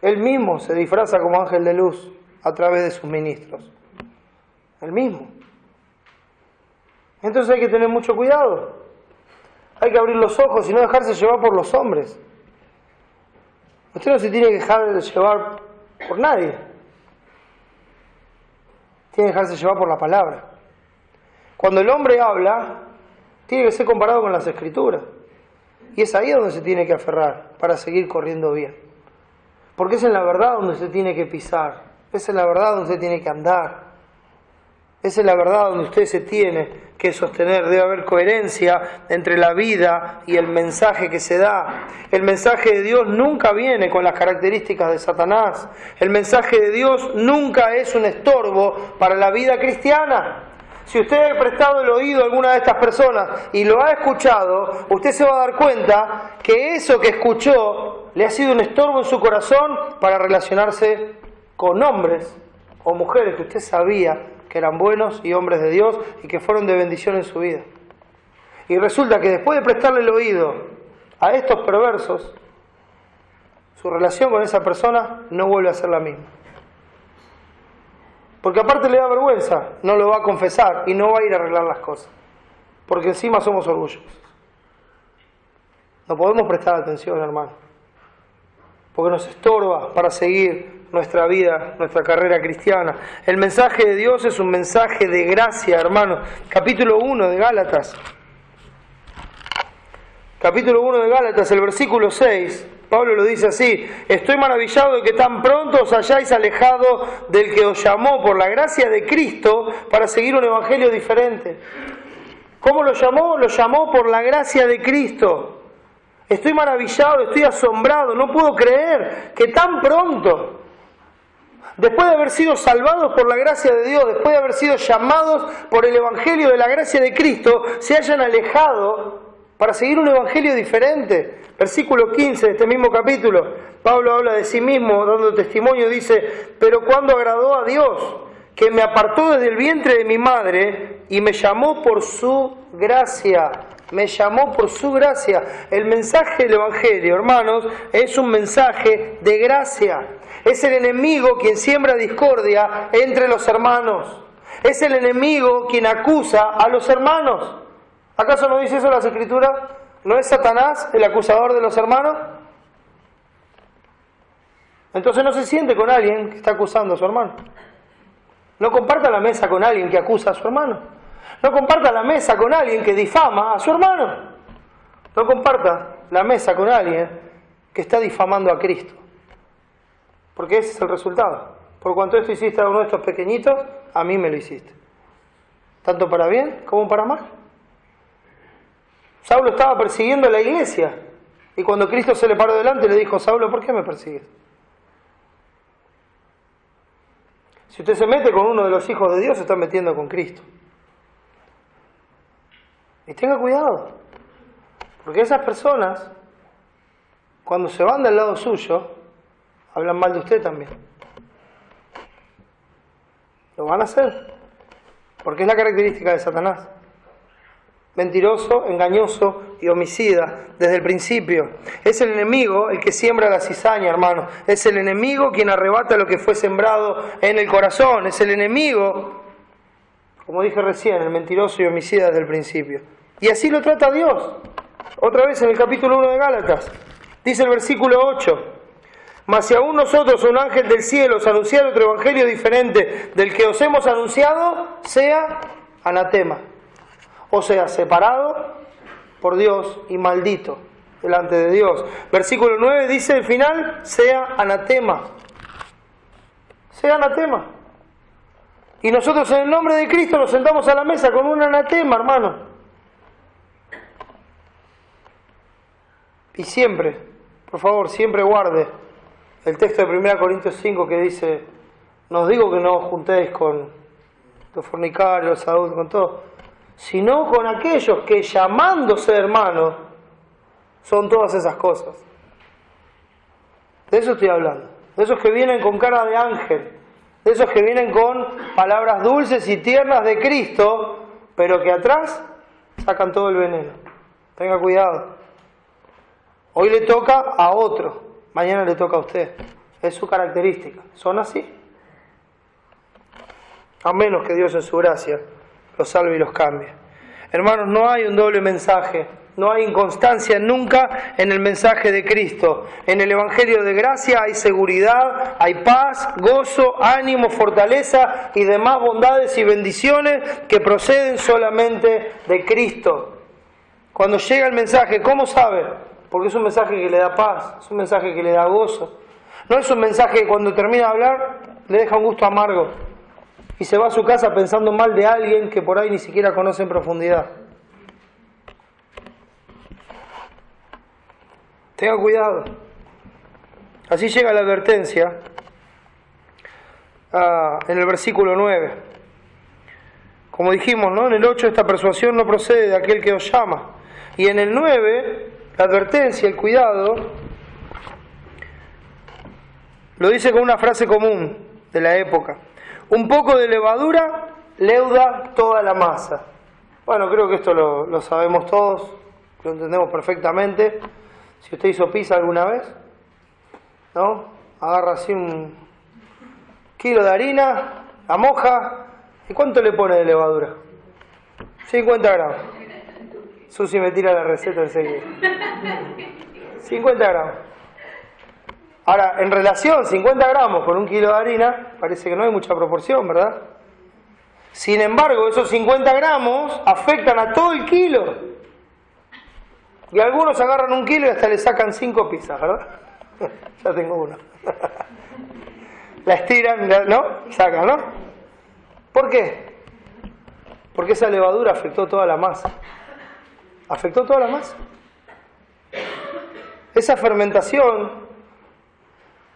Él mismo se disfraza como ángel de luz a través de sus ministros. Él mismo. Entonces hay que tener mucho cuidado. Hay que abrir los ojos y no dejarse llevar por los hombres. Usted no se tiene que dejar llevar por nadie. Tiene que dejarse llevar por la palabra. Cuando el hombre habla, tiene que ser comparado con las Escrituras. Y es ahí donde se tiene que aferrar para seguir corriendo bien. Porque es en la verdad donde se tiene que pisar. Es en la verdad donde se tiene que andar. Es en la verdad donde usted se tiene que sostener. Debe haber coherencia entre la vida y el mensaje que se da. El mensaje de Dios nunca viene con las características de Satanás. El mensaje de Dios nunca es un estorbo para la vida cristiana. Si usted ha prestado el oído a alguna de estas personas y lo ha escuchado, usted se va a dar cuenta que eso que escuchó le ha sido un estorbo en su corazón para relacionarse con hombres o mujeres que usted sabía que eran buenos y hombres de Dios y que fueron de bendición en su vida. Y resulta que después de prestarle el oído a estos perversos, su relación con esa persona no vuelve a ser la misma. Porque aparte le da vergüenza, no lo va a confesar y no va a ir a arreglar las cosas. Porque encima somos orgullosos. No podemos prestar atención, hermano. porque nos estorba para seguir nuestra vida, nuestra carrera cristiana. El mensaje de Dios es un mensaje de gracia, hermanos. Capítulo 1 de Gálatas. Capítulo 1 de Gálatas, el versículo 6, Pablo lo dice así: estoy maravillado de que tan pronto os hayáis alejado del que os llamó por la gracia de Cristo para seguir un evangelio diferente. ¿Cómo lo llamó? Lo llamó por la gracia de Cristo. Estoy maravillado, estoy asombrado, no puedo creer que tan pronto, después de haber sido salvados por la gracia de Dios, después de haber sido llamados por el evangelio de la gracia de Cristo, se hayan alejado para seguir un evangelio diferente. Versículo 15 de este mismo capítulo, Pablo habla de sí mismo, dando testimonio, dice: pero cuando agradó a Dios, que me apartó desde el vientre de mi madre y me llamó por su gracia. Me llamó por su gracia. El mensaje del evangelio, hermanos, es un mensaje de gracia. Es el enemigo quien siembra discordia entre los hermanos. Es el enemigo quien acusa a los hermanos. ¿Acaso no dice eso las Escrituras? ¿No es Satanás el acusador de los hermanos? Entonces no se siente con alguien que está acusando a su hermano. No comparta la mesa con alguien que acusa a su hermano. No comparta la mesa con alguien que difama a su hermano. No comparta la mesa con alguien que está difamando a Cristo. Porque ese es el resultado. Por cuanto esto hiciste a uno de estos pequeñitos, a mí me lo hiciste. Tanto para bien como para mal. Saulo estaba persiguiendo a la iglesia, y cuando Cristo se le paró delante le dijo: Saulo, ¿por qué me persigues? Si usted se mete con uno de los hijos de Dios, se está metiendo con Cristo. Y tenga cuidado, porque esas personas, cuando se van del lado suyo, hablan mal de usted también. Lo van a hacer, porque es la característica de Satanás. Mentiroso, engañoso y homicida desde el principio. Es el enemigo el que siembra la cizaña, hermano. Es el enemigo quien arrebata lo que fue sembrado en el corazón. Es el enemigo, como dije recién, el mentiroso y homicida desde el principio. Y así lo trata Dios. Otra vez en el capítulo 1 de Gálatas. Dice el versículo 8: mas si aún nosotros, un ángel del cielo, os anunciara otro evangelio diferente del que os hemos anunciado, sea anatema. O sea, separado por Dios y maldito delante de Dios. Versículo 9 dice al final: sea anatema. Sea anatema. Y nosotros en el nombre de Cristo nos sentamos a la mesa con un anatema, hermano. Y siempre, por favor, siempre guarde el texto de 1 Corintios 5 que dice: no os digo que no os juntéis con los fornicarios, los adultos, con todo, sino con aquellos que, llamándose hermanos, son todas esas cosas. De eso estoy hablando. De esos que vienen con cara de ángel. De esos que vienen con palabras dulces y tiernas de Cristo, pero que atrás sacan todo el veneno. Tenga cuidado. Hoy le toca a otro, mañana le toca a usted. Es su característica. Son así. A menos que Dios en su gracia los salve y los cambie. Hermanos, no hay un doble mensaje, no hay inconstancia nunca en el mensaje de Cristo. En el Evangelio de gracia hay seguridad, hay paz, gozo, ánimo, fortaleza y demás bondades y bendiciones que proceden solamente de Cristo. Cuando llega el mensaje, ¿cómo sabe? Porque es un mensaje que le da paz, es un mensaje que le da gozo. No es un mensaje que cuando termina de hablar le deja un gusto amargo y se va a su casa pensando mal de alguien que por ahí ni siquiera conoce en profundidad. Tenga cuidado. Así llega la advertencia en el versículo 9. Como dijimos, ¿no? En el 8, esta persuasión no procede de aquel que os llama. Y en el 9, la advertencia, el cuidado, lo dice con una frase común de la época: un poco de levadura leuda toda la masa. Bueno, creo que esto lo sabemos todos, lo entendemos perfectamente. Si usted hizo pizza alguna vez, ¿no? Agarra así un kilo de harina, la moja, ¿y cuánto le pone de levadura? 50 gramos. Susi me tira la receta enseguida. 50 gramos. Ahora, en relación 50 gramos con 1 kilo de harina, parece que no hay mucha proporción, ¿verdad? Sin embargo, esos 50 gramos afectan a todo el kilo. Y algunos agarran 1 kilo y hasta le sacan 5 pizzas, ¿verdad? Ya tengo una. La estiran, ¿no? Sacan, ¿no? ¿Por qué? Porque esa levadura afectó toda la masa. ¿Afectó toda la masa? Esa fermentación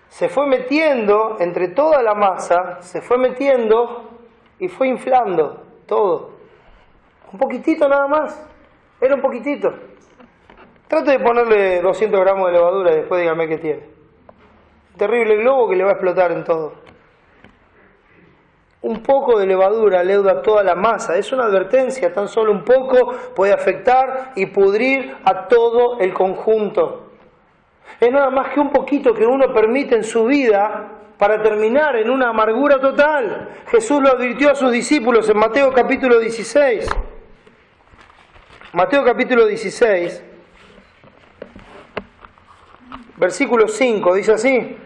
se fue metiendo entre toda la masa, se fue metiendo y fue inflando todo. Un poquitito nada más. Era un poquitito. Trate de ponerle 200 gramos de levadura y después dígame qué tiene. Un terrible globo que le va a explotar en todo. Un poco de levadura leuda toda la masa. Es una advertencia. Tan solo un poco puede afectar y pudrir a todo el conjunto. Es nada más que un poquito que uno permite en su vida para terminar en una amargura total. Jesús lo advirtió a sus discípulos en Mateo capítulo 16. Mateo capítulo 16, versículo 5, dice así.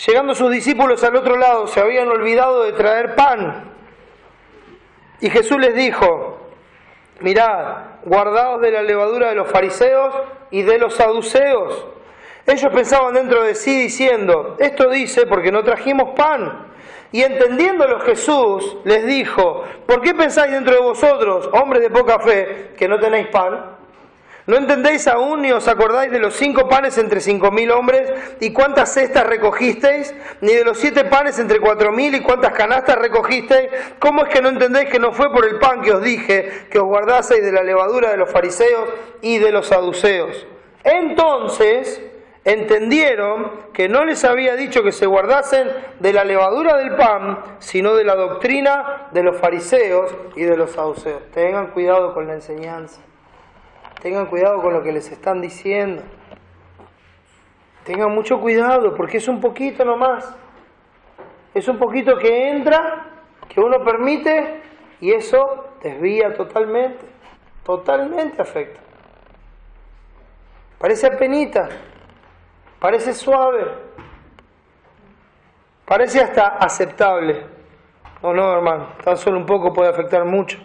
Llegando sus discípulos al otro lado, se habían olvidado de traer pan. Y Jesús les dijo: mirad, guardaos de la levadura de los fariseos y de los saduceos. Ellos pensaban dentro de sí diciendo: esto dice porque no trajimos pan. Y entendiéndolo Jesús les dijo: ¿por qué pensáis dentro de vosotros, hombres de poca fe, que no tenéis pan? ¿No entendéis aún ni os acordáis de los 5 panes entre 5.000 hombres y cuántas cestas recogisteis? ¿Ni de los 7 panes entre 4.000 y cuántas canastas recogisteis? ¿Cómo es que no entendéis que no fue por el pan que os dije que os guardaseis de la levadura de los fariseos y de los saduceos? Entonces entendieron que no les había dicho que se guardasen de la levadura del pan, sino de la doctrina de los fariseos y de los saduceos. Tengan cuidado con la enseñanza. Tengan cuidado con lo que les están diciendo. Tengan mucho cuidado, porque es un poquito nomás. Es un poquito que entra, que uno permite, y eso desvía totalmente. Totalmente afecta. Parece apenita, parece suave, parece hasta aceptable. No, no, hermano, tan solo un poco puede afectar mucho.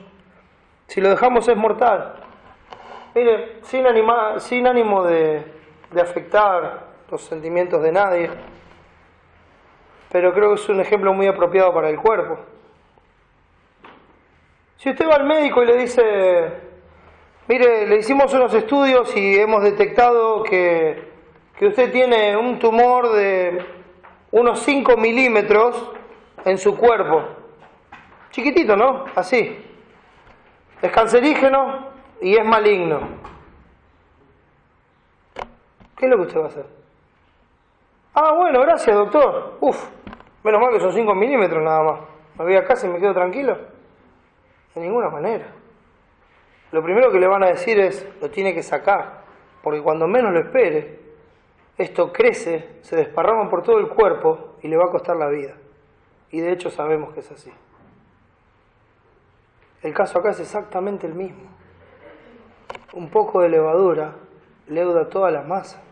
Si lo dejamos es mortal. Mire, sin ánimo de afectar los sentimientos de nadie, pero creo que es un ejemplo muy apropiado para el cuerpo. Si usted va al médico y le dice: mire, le hicimos unos estudios y hemos detectado que usted tiene un tumor de unos 5 milímetros en su cuerpo. Chiquitito, ¿no? Así. Es cancerígeno y es maligno. ¿Qué es lo que usted va a hacer? Ah, bueno, gracias, doctor. Menos mal que son 5 milímetros nada más. Me voy a casa y me quedo tranquilo. De ninguna manera. Lo primero que le van a decir es: lo tiene que sacar, porque cuando menos lo espere, esto crece, se desparrama por todo el cuerpo y le va a costar la vida. Y de hecho sabemos que es así. El caso acá es exactamente el mismo. Un poco de levadura leuda toda la masa.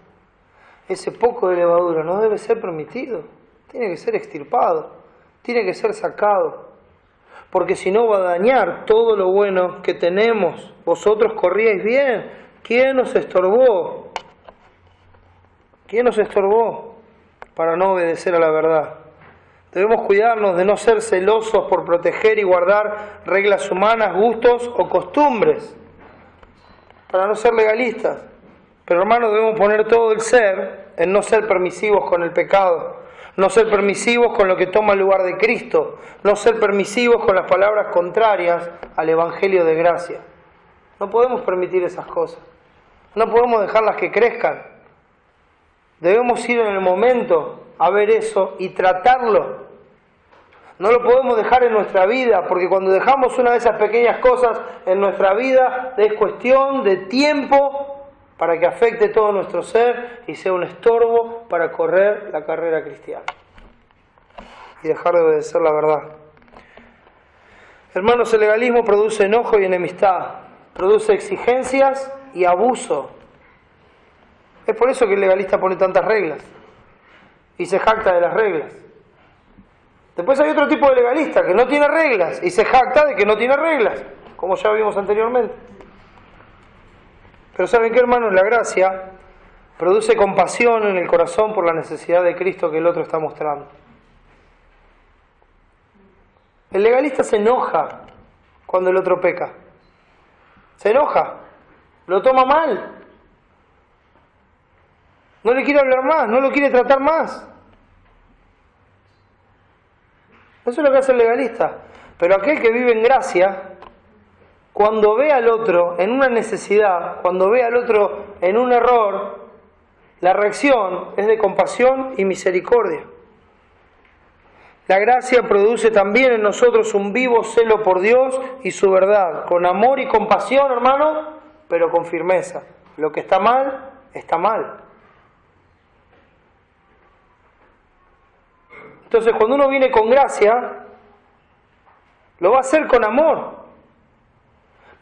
Ese poco de levadura no debe ser permitido, tiene que ser extirpado, tiene que ser sacado, porque si no va a dañar todo lo bueno que tenemos. Vosotros corríais bien. ¿Quién os estorbó? ¿Quién nos estorbó para no obedecer a la verdad? Debemos cuidarnos de no ser celosos por proteger y guardar reglas humanas, gustos o costumbres, para no ser legalistas. Pero hermanos, debemos poner todo el ser en no ser permisivos con el pecado, no ser permisivos con lo que toma el lugar de Cristo, no ser permisivos con las palabras contrarias al Evangelio de gracia. No podemos permitir esas cosas, no podemos dejarlas que crezcan. Debemos ir en el momento a ver eso y tratarlo. No lo podemos dejar en nuestra vida, porque cuando dejamos una de esas pequeñas cosas en nuestra vida, es cuestión de tiempo para que afecte todo nuestro ser y sea un estorbo para correr la carrera cristiana y dejar de obedecer la verdad. Hermanos, el legalismo produce enojo y enemistad, produce exigencias y abuso. Es por eso que el legalista pone tantas reglas y se jacta de las reglas. Después hay otro tipo de legalista que no tiene reglas y se jacta de que no tiene reglas, como ya vimos anteriormente. Pero ¿saben qué, hermanos? La gracia produce compasión en el corazón por la necesidad de Cristo que el otro está mostrando. El legalista se enoja cuando el otro peca. Se enoja, lo toma mal. No le quiere hablar más, no lo quiere tratar más. Eso es lo que hace el legalista. Pero aquel que vive en gracia, cuando ve al otro en una necesidad, cuando ve al otro en un error, la reacción es de compasión y misericordia. La gracia produce también en nosotros un vivo celo por Dios y su verdad, con amor y compasión, hermano, pero con firmeza. Lo que está mal, está mal. Entonces, cuando uno viene con gracia, lo va a hacer con amor.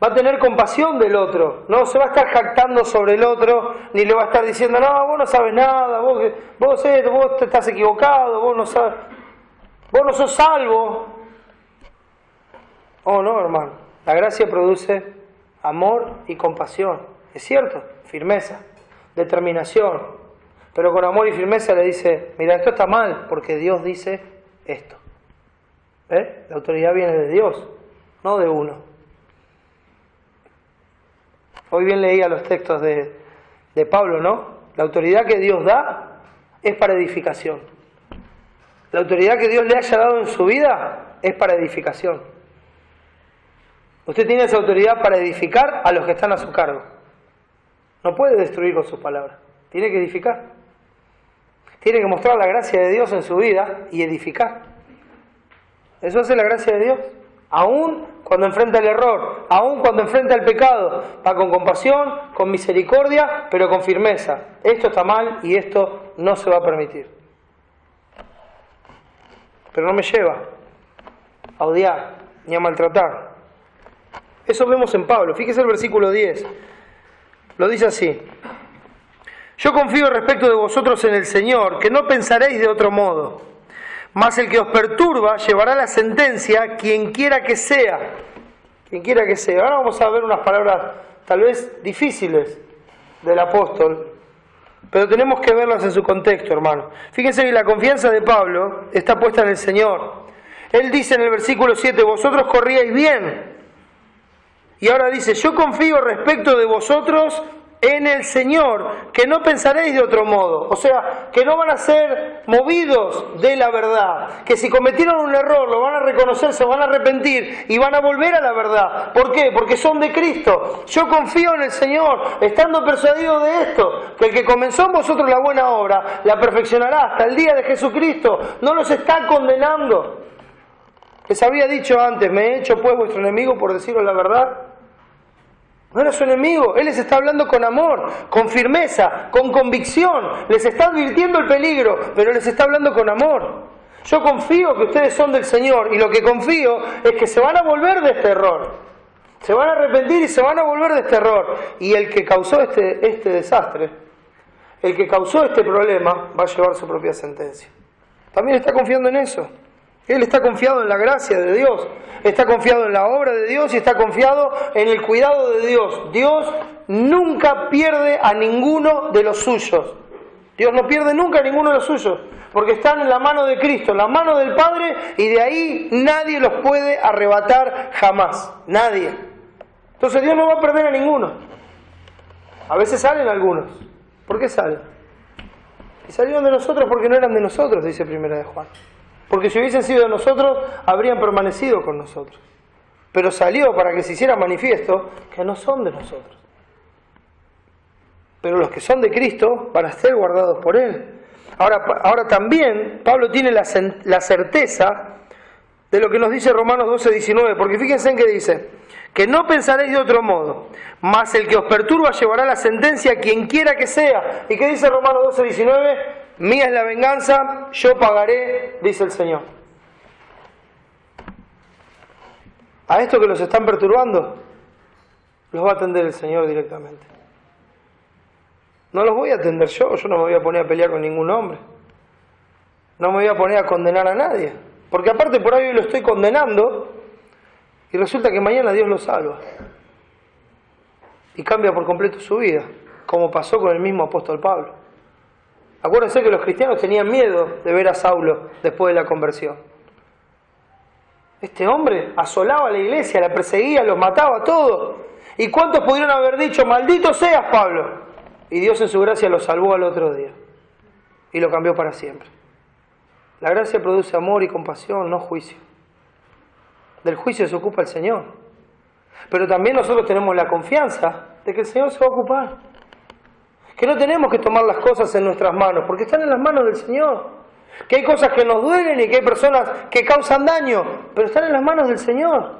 Va a tener compasión del otro. No se va a estar jactando sobre el otro, ni le va a estar diciendo, no, vos no sabes nada, vos te estás equivocado, vos no sos salvo. Oh, no, hermano. La gracia produce amor y compasión. Es cierto, firmeza, determinación. Pero con amor y firmeza le dice, mira, esto está mal, porque Dios dice esto. ¿Eh? La autoridad viene de Dios, no de uno. Hoy bien leía los textos de Pablo, ¿no? La autoridad que Dios da es para edificación. La autoridad que Dios le haya dado en su vida es para edificación. Usted tiene esa autoridad para edificar a los que están a su cargo. No puede destruir con sus palabras. Tiene que edificar. Tiene que mostrar la gracia de Dios en su vida y edificar. Eso hace la gracia de Dios. Aún cuando enfrenta el error, aún cuando enfrenta el pecado, va con compasión, con misericordia, pero con firmeza. Esto está mal y esto no se va a permitir. Pero no me lleva a odiar ni a maltratar. Eso vemos en Pablo. Fíjese el versículo 10. Lo dice así. Yo confío respecto de vosotros en el Señor, que no pensaréis de otro modo. Mas el que os perturba llevará la sentencia, quien quiera que sea. Quien quiera que sea. Ahora vamos a ver unas palabras tal vez difíciles del apóstol, pero tenemos que verlas en su contexto, hermano. Fíjense que la confianza de Pablo está puesta en el Señor. Él dice en el versículo 7, vosotros corríais bien. Y ahora dice, yo confío respecto de vosotros en el Señor, que no pensaréis de otro modo. O sea, que no van a ser movidos de la verdad. Que si cometieron un error, lo van a reconocer, se van a arrepentir y van a volver a la verdad. ¿Por qué? Porque son de Cristo. Yo confío en el Señor, estando persuadido de esto, que el que comenzó en vosotros la buena obra, la perfeccionará hasta el día de Jesucristo. No los está condenando. Les había dicho antes, me he hecho pues vuestro enemigo por deciros la verdad. No era su enemigo, Él les está hablando con amor, con firmeza, con convicción, les está advirtiendo el peligro, pero les está hablando con amor. Yo confío que ustedes son del Señor y lo que confío es que se van a volver de este error, se van a arrepentir y se van a volver de este error. Y el que causó este desastre, el que causó este problema, va a llevar su propia sentencia. También está confiando en eso. Él está confiado en la gracia de Dios, está confiado en la obra de Dios y está confiado en el cuidado de Dios. Dios nunca pierde a ninguno de los suyos. Dios no pierde nunca a ninguno de los suyos, porque están en la mano de Cristo, en la mano del Padre, y de ahí nadie los puede arrebatar jamás. Nadie. Entonces Dios no va a perder a ninguno. A veces salen algunos. ¿Por qué salen? Y salieron de nosotros porque no eran de nosotros, dice Primera de Juan. Porque si hubiesen sido de nosotros, habrían permanecido con nosotros. Pero salió para que se hiciera manifiesto que no son de nosotros. Pero los que son de Cristo van a ser guardados por Él. Ahora también Pablo tiene la certeza de lo que nos dice Romanos 12:19. Porque fíjense en que dice, que no pensaréis de otro modo, mas el que os perturba llevará la sentencia a quien quiera que sea. ¿Y qué dice Romanos 12:19? Mía es la venganza, yo pagaré, dice el Señor. A esto que los están perturbando, los va a atender el Señor directamente. no los voy a atender yo no me voy a poner a pelear con ningún hombre. No me voy a poner a condenar a nadie. Porque aparte por ahí lo estoy condenando y resulta que mañana Dios lo salva. Y cambia por completo su vida, como pasó con el mismo apóstol Pablo. Acuérdense que los cristianos tenían miedo de ver a Saulo después de la conversión. Este hombre asolaba a la iglesia, la perseguía, los mataba a todos. ¿Y cuántos pudieron haber dicho, maldito seas, Pablo? Y Dios en su gracia lo salvó al otro día. Y lo cambió para siempre. La gracia produce amor y compasión, no juicio. Del juicio se ocupa el Señor. Pero también nosotros tenemos la confianza de que el Señor se va a ocupar. Que no tenemos que tomar las cosas en nuestras manos, porque están en las manos del Señor. Que hay cosas que nos duelen y que hay personas que causan daño, pero están en las manos del Señor.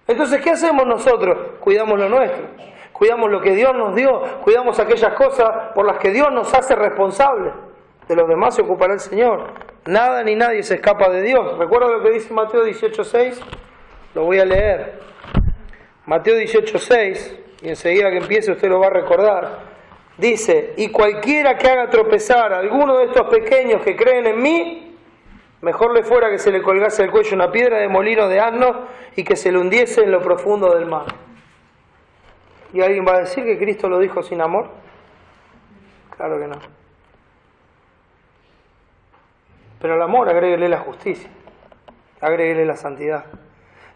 Entonces, ¿qué hacemos nosotros? Cuidamos lo nuestro. Cuidamos lo que Dios nos dio. Cuidamos aquellas cosas por las que Dios nos hace responsables. De los demás se ocupará el Señor. Nada ni nadie se escapa de Dios. ¿Recuerda lo que dice Mateo 18:6? Lo voy a leer. Mateo 18:6, y enseguida que empiece usted lo va a recordar. Dice, y cualquiera que haga tropezar a alguno de estos pequeños que creen en mí, mejor le fuera que se le colgase al cuello una piedra de molino de asno y que se le hundiese en lo profundo del mar. ¿Y alguien va a decir que Cristo lo dijo sin amor? Claro que no. Pero al amor agréguele la justicia, agréguele la santidad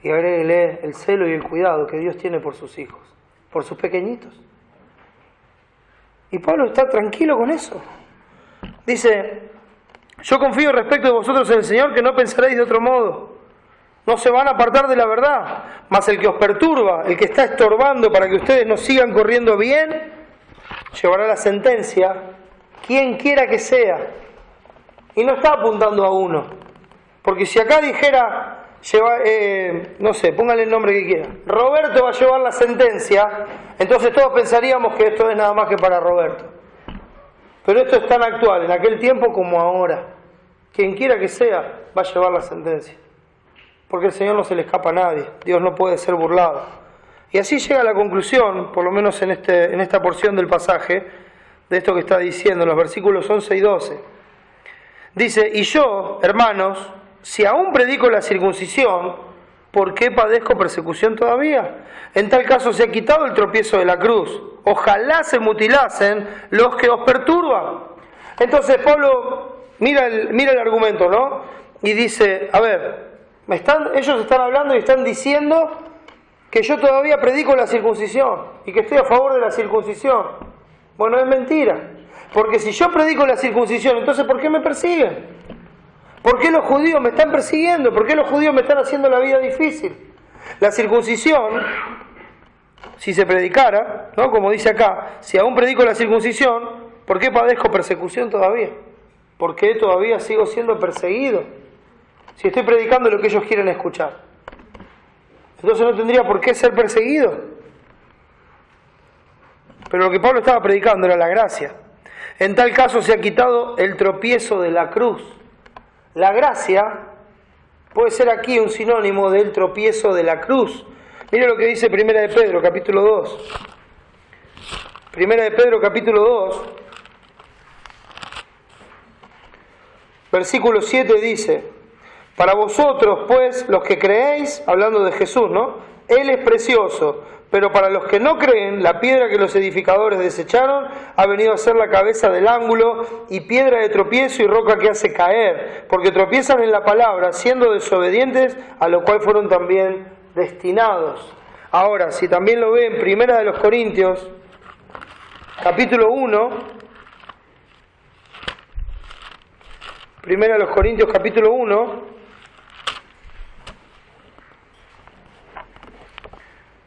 y agréguele el celo y el cuidado que Dios tiene por sus hijos, por sus pequeñitos. Y Pablo está tranquilo con eso. Dice, yo confío respecto de vosotros en el Señor que no pensaréis de otro modo. No se van a apartar de la verdad, mas el que os perturba, el que está estorbando para que ustedes no sigan corriendo bien, llevará la sentencia, quien quiera que sea. Y no está apuntando a uno. Porque si acá dijera, no sé, póngale el nombre que quiera, Roberto va a llevar la sentencia, entonces todos pensaríamos que esto es nada más que para Roberto. Pero esto es tan actual en aquel tiempo como ahora. Quien quiera que sea va a llevar la sentencia. Porque el Señor no se le escapa a nadie. Dios no puede ser burlado. Y así llega a la conclusión, por lo menos en esta porción del pasaje, de esto que está diciendo, en los versículos 11 y 12. Dice, y yo, hermanos, si aún predico la circuncisión, ¿por qué padezco persecución todavía? En tal caso se ha quitado el tropiezo de la cruz. Ojalá se mutilasen los que os perturban. Entonces Pablo mira el argumento, ¿no? Y dice, a ver, ellos están hablando y están diciendo que yo todavía predico la circuncisión y que estoy a favor de la circuncisión. Bueno, es mentira. Porque si yo predico la circuncisión, entonces ¿por qué me persiguen? ¿Por qué los judíos me están persiguiendo? ¿Por qué los judíos me están haciendo la vida difícil? La circuncisión, si se predicara, ¿no? Como dice acá, si aún predico la circuncisión, ¿por qué padezco persecución todavía? ¿Por qué todavía sigo siendo perseguido? Si estoy predicando lo que ellos quieren escuchar. Entonces no tendría por qué ser perseguido. Pero lo que Pablo estaba predicando era la gracia. En tal caso se ha quitado el tropiezo de la cruz. La gracia puede ser aquí un sinónimo del tropiezo de la cruz. Mire lo que dice Primera de Pedro, capítulo 2. Primera de Pedro, capítulo 2, versículo 7 dice, para vosotros, pues, los que creéis, hablando de Jesús, ¿no? Él es precioso, pero para los que no creen, la piedra que los edificadores desecharon ha venido a ser la cabeza del ángulo y piedra de tropiezo y roca que hace caer, porque tropiezan en la palabra, siendo desobedientes, a lo cual fueron también destinados. Ahora, si también lo ve en Primera de los Corintios, capítulo 1, Primera de los Corintios, capítulo 1,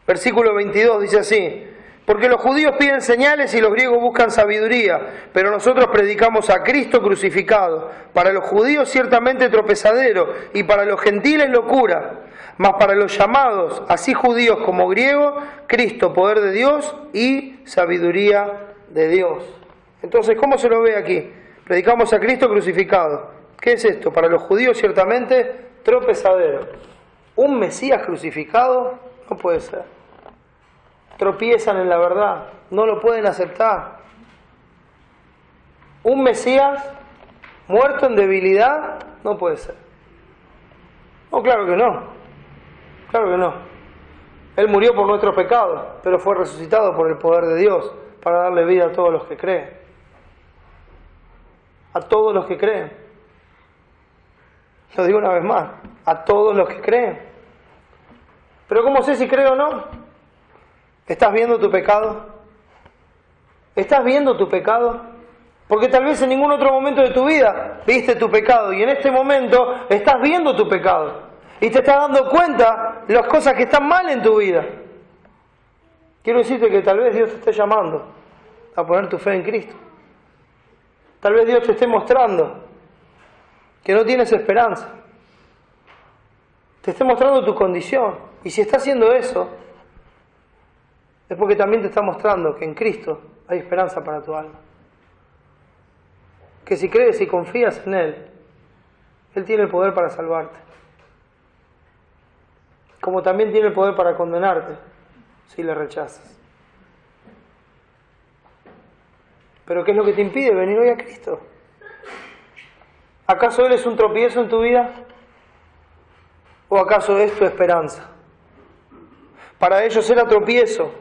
versículo 22 dice así, porque los judíos piden señales y los griegos buscan sabiduría, pero nosotros predicamos a Cristo crucificado, para los judíos ciertamente tropezadero y para los gentiles locura, mas para los llamados, así judíos como griegos, Cristo poder de Dios y sabiduría de Dios. Entonces, ¿cómo se lo ve aquí? Predicamos a Cristo crucificado. ¿Qué es esto? Para los judíos ciertamente tropezadero. ¿Un Mesías crucificado? No puede ser. Tropiezan en la verdad, no lo pueden aceptar. Un Mesías muerto en debilidad no puede ser. No, claro que no. Claro que no. Él murió por nuestros pecados, pero fue resucitado por el poder de Dios para darle vida a todos los que creen. A todos los que creen. Lo digo una vez más, a todos los que creen. Pero ¿cómo sé si creo o no? ¿Estás viendo tu pecado? ¿Estás viendo tu pecado? Porque tal vez en ningún otro momento de tu vida viste tu pecado y en este momento estás viendo tu pecado y te estás dando cuenta de las cosas que están mal en tu vida. Quiero decirte que tal vez Dios te esté llamando a poner tu fe en Cristo. Tal vez Dios te esté mostrando que no tienes esperanza. Te esté mostrando tu condición. Y si está haciendo eso, es porque también te está mostrando que en Cristo hay esperanza para tu alma. Que si crees y confías en Él, Él tiene el poder para salvarte. Como también tiene el poder para condenarte si le rechazas. Pero ¿qué es lo que te impide venir hoy a Cristo? ¿Acaso Él es un tropiezo en tu vida? ¿O acaso es tu esperanza? Para ellos era tropiezo.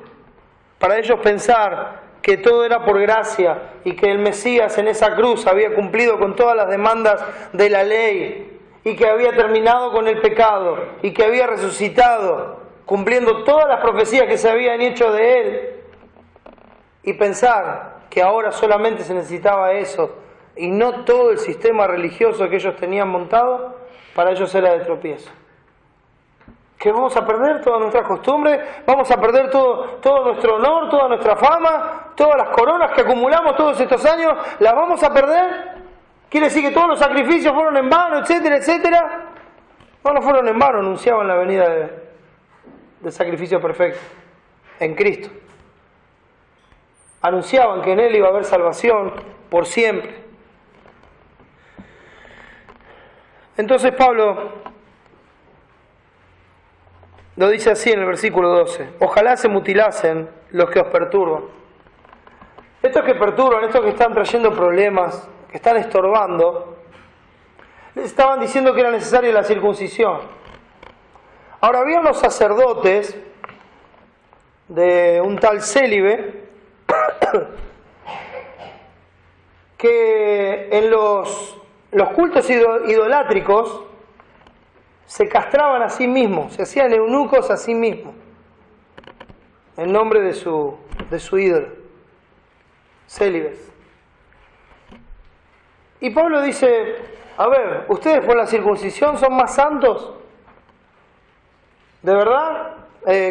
Para ellos pensar que todo era por gracia y que el Mesías en esa cruz había cumplido con todas las demandas de la ley y que había terminado con el pecado y que había resucitado cumpliendo todas las profecías que se habían hecho de Él, y pensar que ahora solamente se necesitaba eso y no todo el sistema religioso que ellos tenían montado, para ellos era de tropiezo. Que vamos a perder todas nuestras costumbres, vamos a perder todo nuestro honor, toda nuestra fama, todas las coronas que acumulamos todos estos años, las vamos a perder. Quiere decir que todos los sacrificios fueron en vano, etcétera, etcétera. No fueron en vano, anunciaban la venida del sacrificio perfecto en Cristo. Anunciaban que en Él iba a haber salvación por siempre. Entonces Pablo lo dice así en el versículo 12. Ojalá se mutilasen los que os perturban. Estos que perturban, estos que están trayendo problemas, que están estorbando, les estaban diciendo que era necesaria la circuncisión. Ahora, había unos sacerdotes de un tal Célibe que en los cultos idolátricos se castraban a sí mismos, se hacían eunucos a sí mismos, en nombre de su ídolo, Célibes. Y Pablo dice, a ver, ¿ustedes por la circuncisión son más santos? ¿De verdad?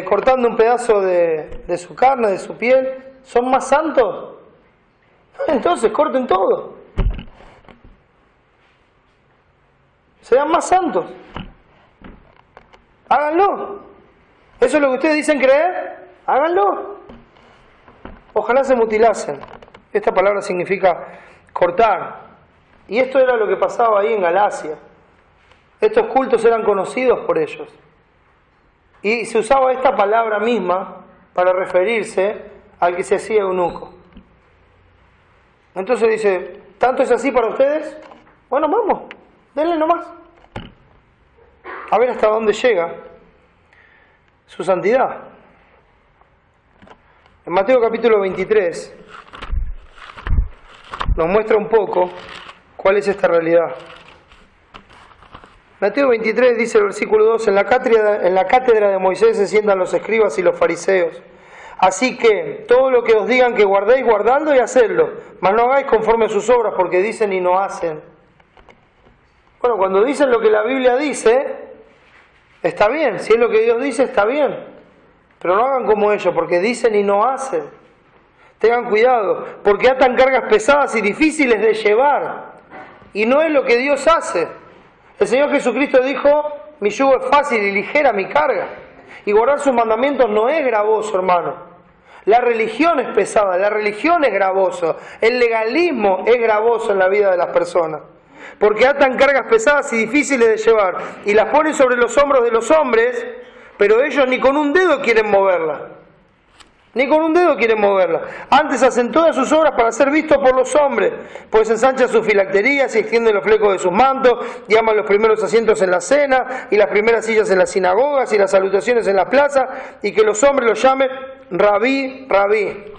Cortando un pedazo de su carne, de su piel, ¿son más santos? Entonces corten todo. Sean más santos. Háganlo. ¿Eso es lo que ustedes dicen creer? Háganlo. Ojalá se mutilasen. Esta palabra significa cortar. Y esto era lo que pasaba ahí en Galacia. Estos cultos eran conocidos por ellos. Y se usaba esta palabra misma para referirse al que se hacía eunuco. Entonces dice, ¿tanto es así para ustedes? Bueno, vamos, denle nomás. A ver hasta dónde llega su santidad. En Mateo capítulo 23 nos muestra un poco cuál es esta realidad. Mateo 23 dice el versículo 2, en la cátedra de Moisés se sientan los escribas y los fariseos. Así que todo lo que os digan que guardéis, guardadlo y hacedlo, mas no hagáis conforme a sus obras, porque dicen y no hacen. Bueno, cuando dicen lo que la Biblia dice, está bien, si es lo que Dios dice, está bien. Pero no hagan como ellos, porque dicen y no hacen. Tengan cuidado, porque atan cargas pesadas y difíciles de llevar. Y no es lo que Dios hace. El Señor Jesucristo dijo, mi yugo es fácil y ligera mi carga. Y guardar sus mandamientos no es gravoso, hermano. La religión es pesada, la religión es gravoso. El legalismo es gravoso en la vida de las personas. Porque atan cargas pesadas y difíciles de llevar. Y las ponen sobre los hombros de los hombres, pero ellos ni con un dedo quieren moverla. Ni con un dedo quiere moverla. Antes hacen todas sus obras para ser vistos por los hombres, pues ensanchan sus filacterías y extienden los flecos de sus mantos, y aman los primeros asientos en la cena, y las primeras sillas en las sinagogas, y las salutaciones en las plazas, y que los hombres los llamen Rabí, Rabí.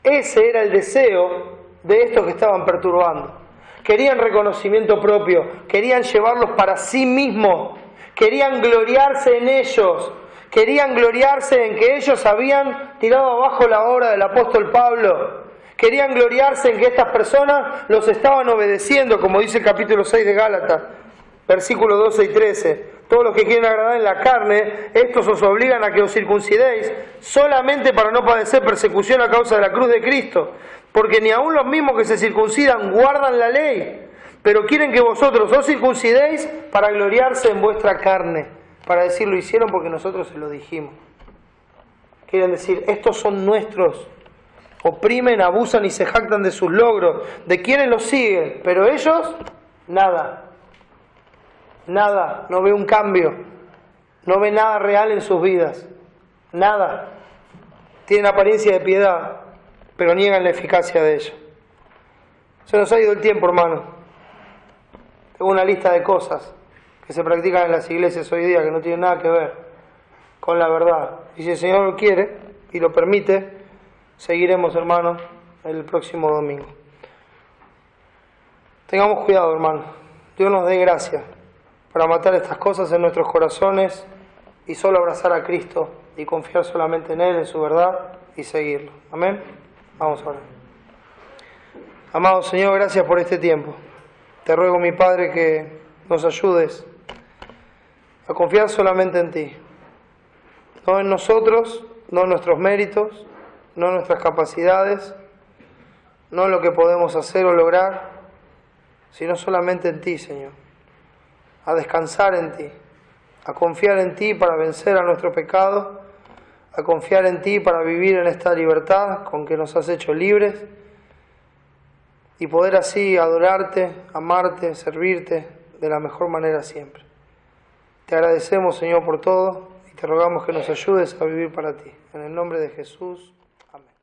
Ese era el deseo de estos que estaban perturbando. Querían reconocimiento propio, querían llevarlos para sí mismos, querían gloriarse en ellos. Querían gloriarse en que ellos habían tirado abajo la obra del apóstol Pablo. Querían gloriarse en que estas personas los estaban obedeciendo, como dice el capítulo 6 de Gálatas, versículos 12 y 13. Todos los que quieren agradar en la carne, estos os obligan a que os circuncidéis, solamente para no padecer persecución a causa de la cruz de Cristo. Porque ni aun los mismos que se circuncidan guardan la ley, pero quieren que vosotros os circuncidéis para gloriarse en vuestra carne. Para decir, lo hicieron porque nosotros se lo dijimos. Quieren decir, estos son nuestros. Oprimen, abusan y se jactan de sus logros, de quienes los siguen, pero ellos, nada. Nada, no ve un cambio. No ve nada real en sus vidas. Nada. Tienen apariencia de piedad, pero niegan la eficacia de ella. Se nos ha ido el tiempo, hermano. Tengo una lista de cosas que se practican en las iglesias hoy día, que no tienen nada que ver con la verdad. Y si el Señor lo quiere y lo permite, seguiremos, hermanos, el próximo domingo. Tengamos cuidado, hermano. Dios nos dé gracia para matar estas cosas en nuestros corazones y solo abrazar a Cristo y confiar solamente en Él, en su verdad y seguirlo. Amén. Vamos a orar. Amado Señor, gracias por este tiempo. Te ruego, mi Padre, que nos ayudes a confiar solamente en ti, no en nosotros, no en nuestros méritos, no en nuestras capacidades, no en lo que podemos hacer o lograr, sino solamente en ti, Señor, a descansar en ti, a confiar en ti para vencer a nuestro pecado, a confiar en ti para vivir en esta libertad con que nos has hecho libres y poder así adorarte, amarte, servirte de la mejor manera siempre. Te agradecemos, Señor, por todo y te rogamos que nos ayudes a vivir para ti. En el nombre de Jesús.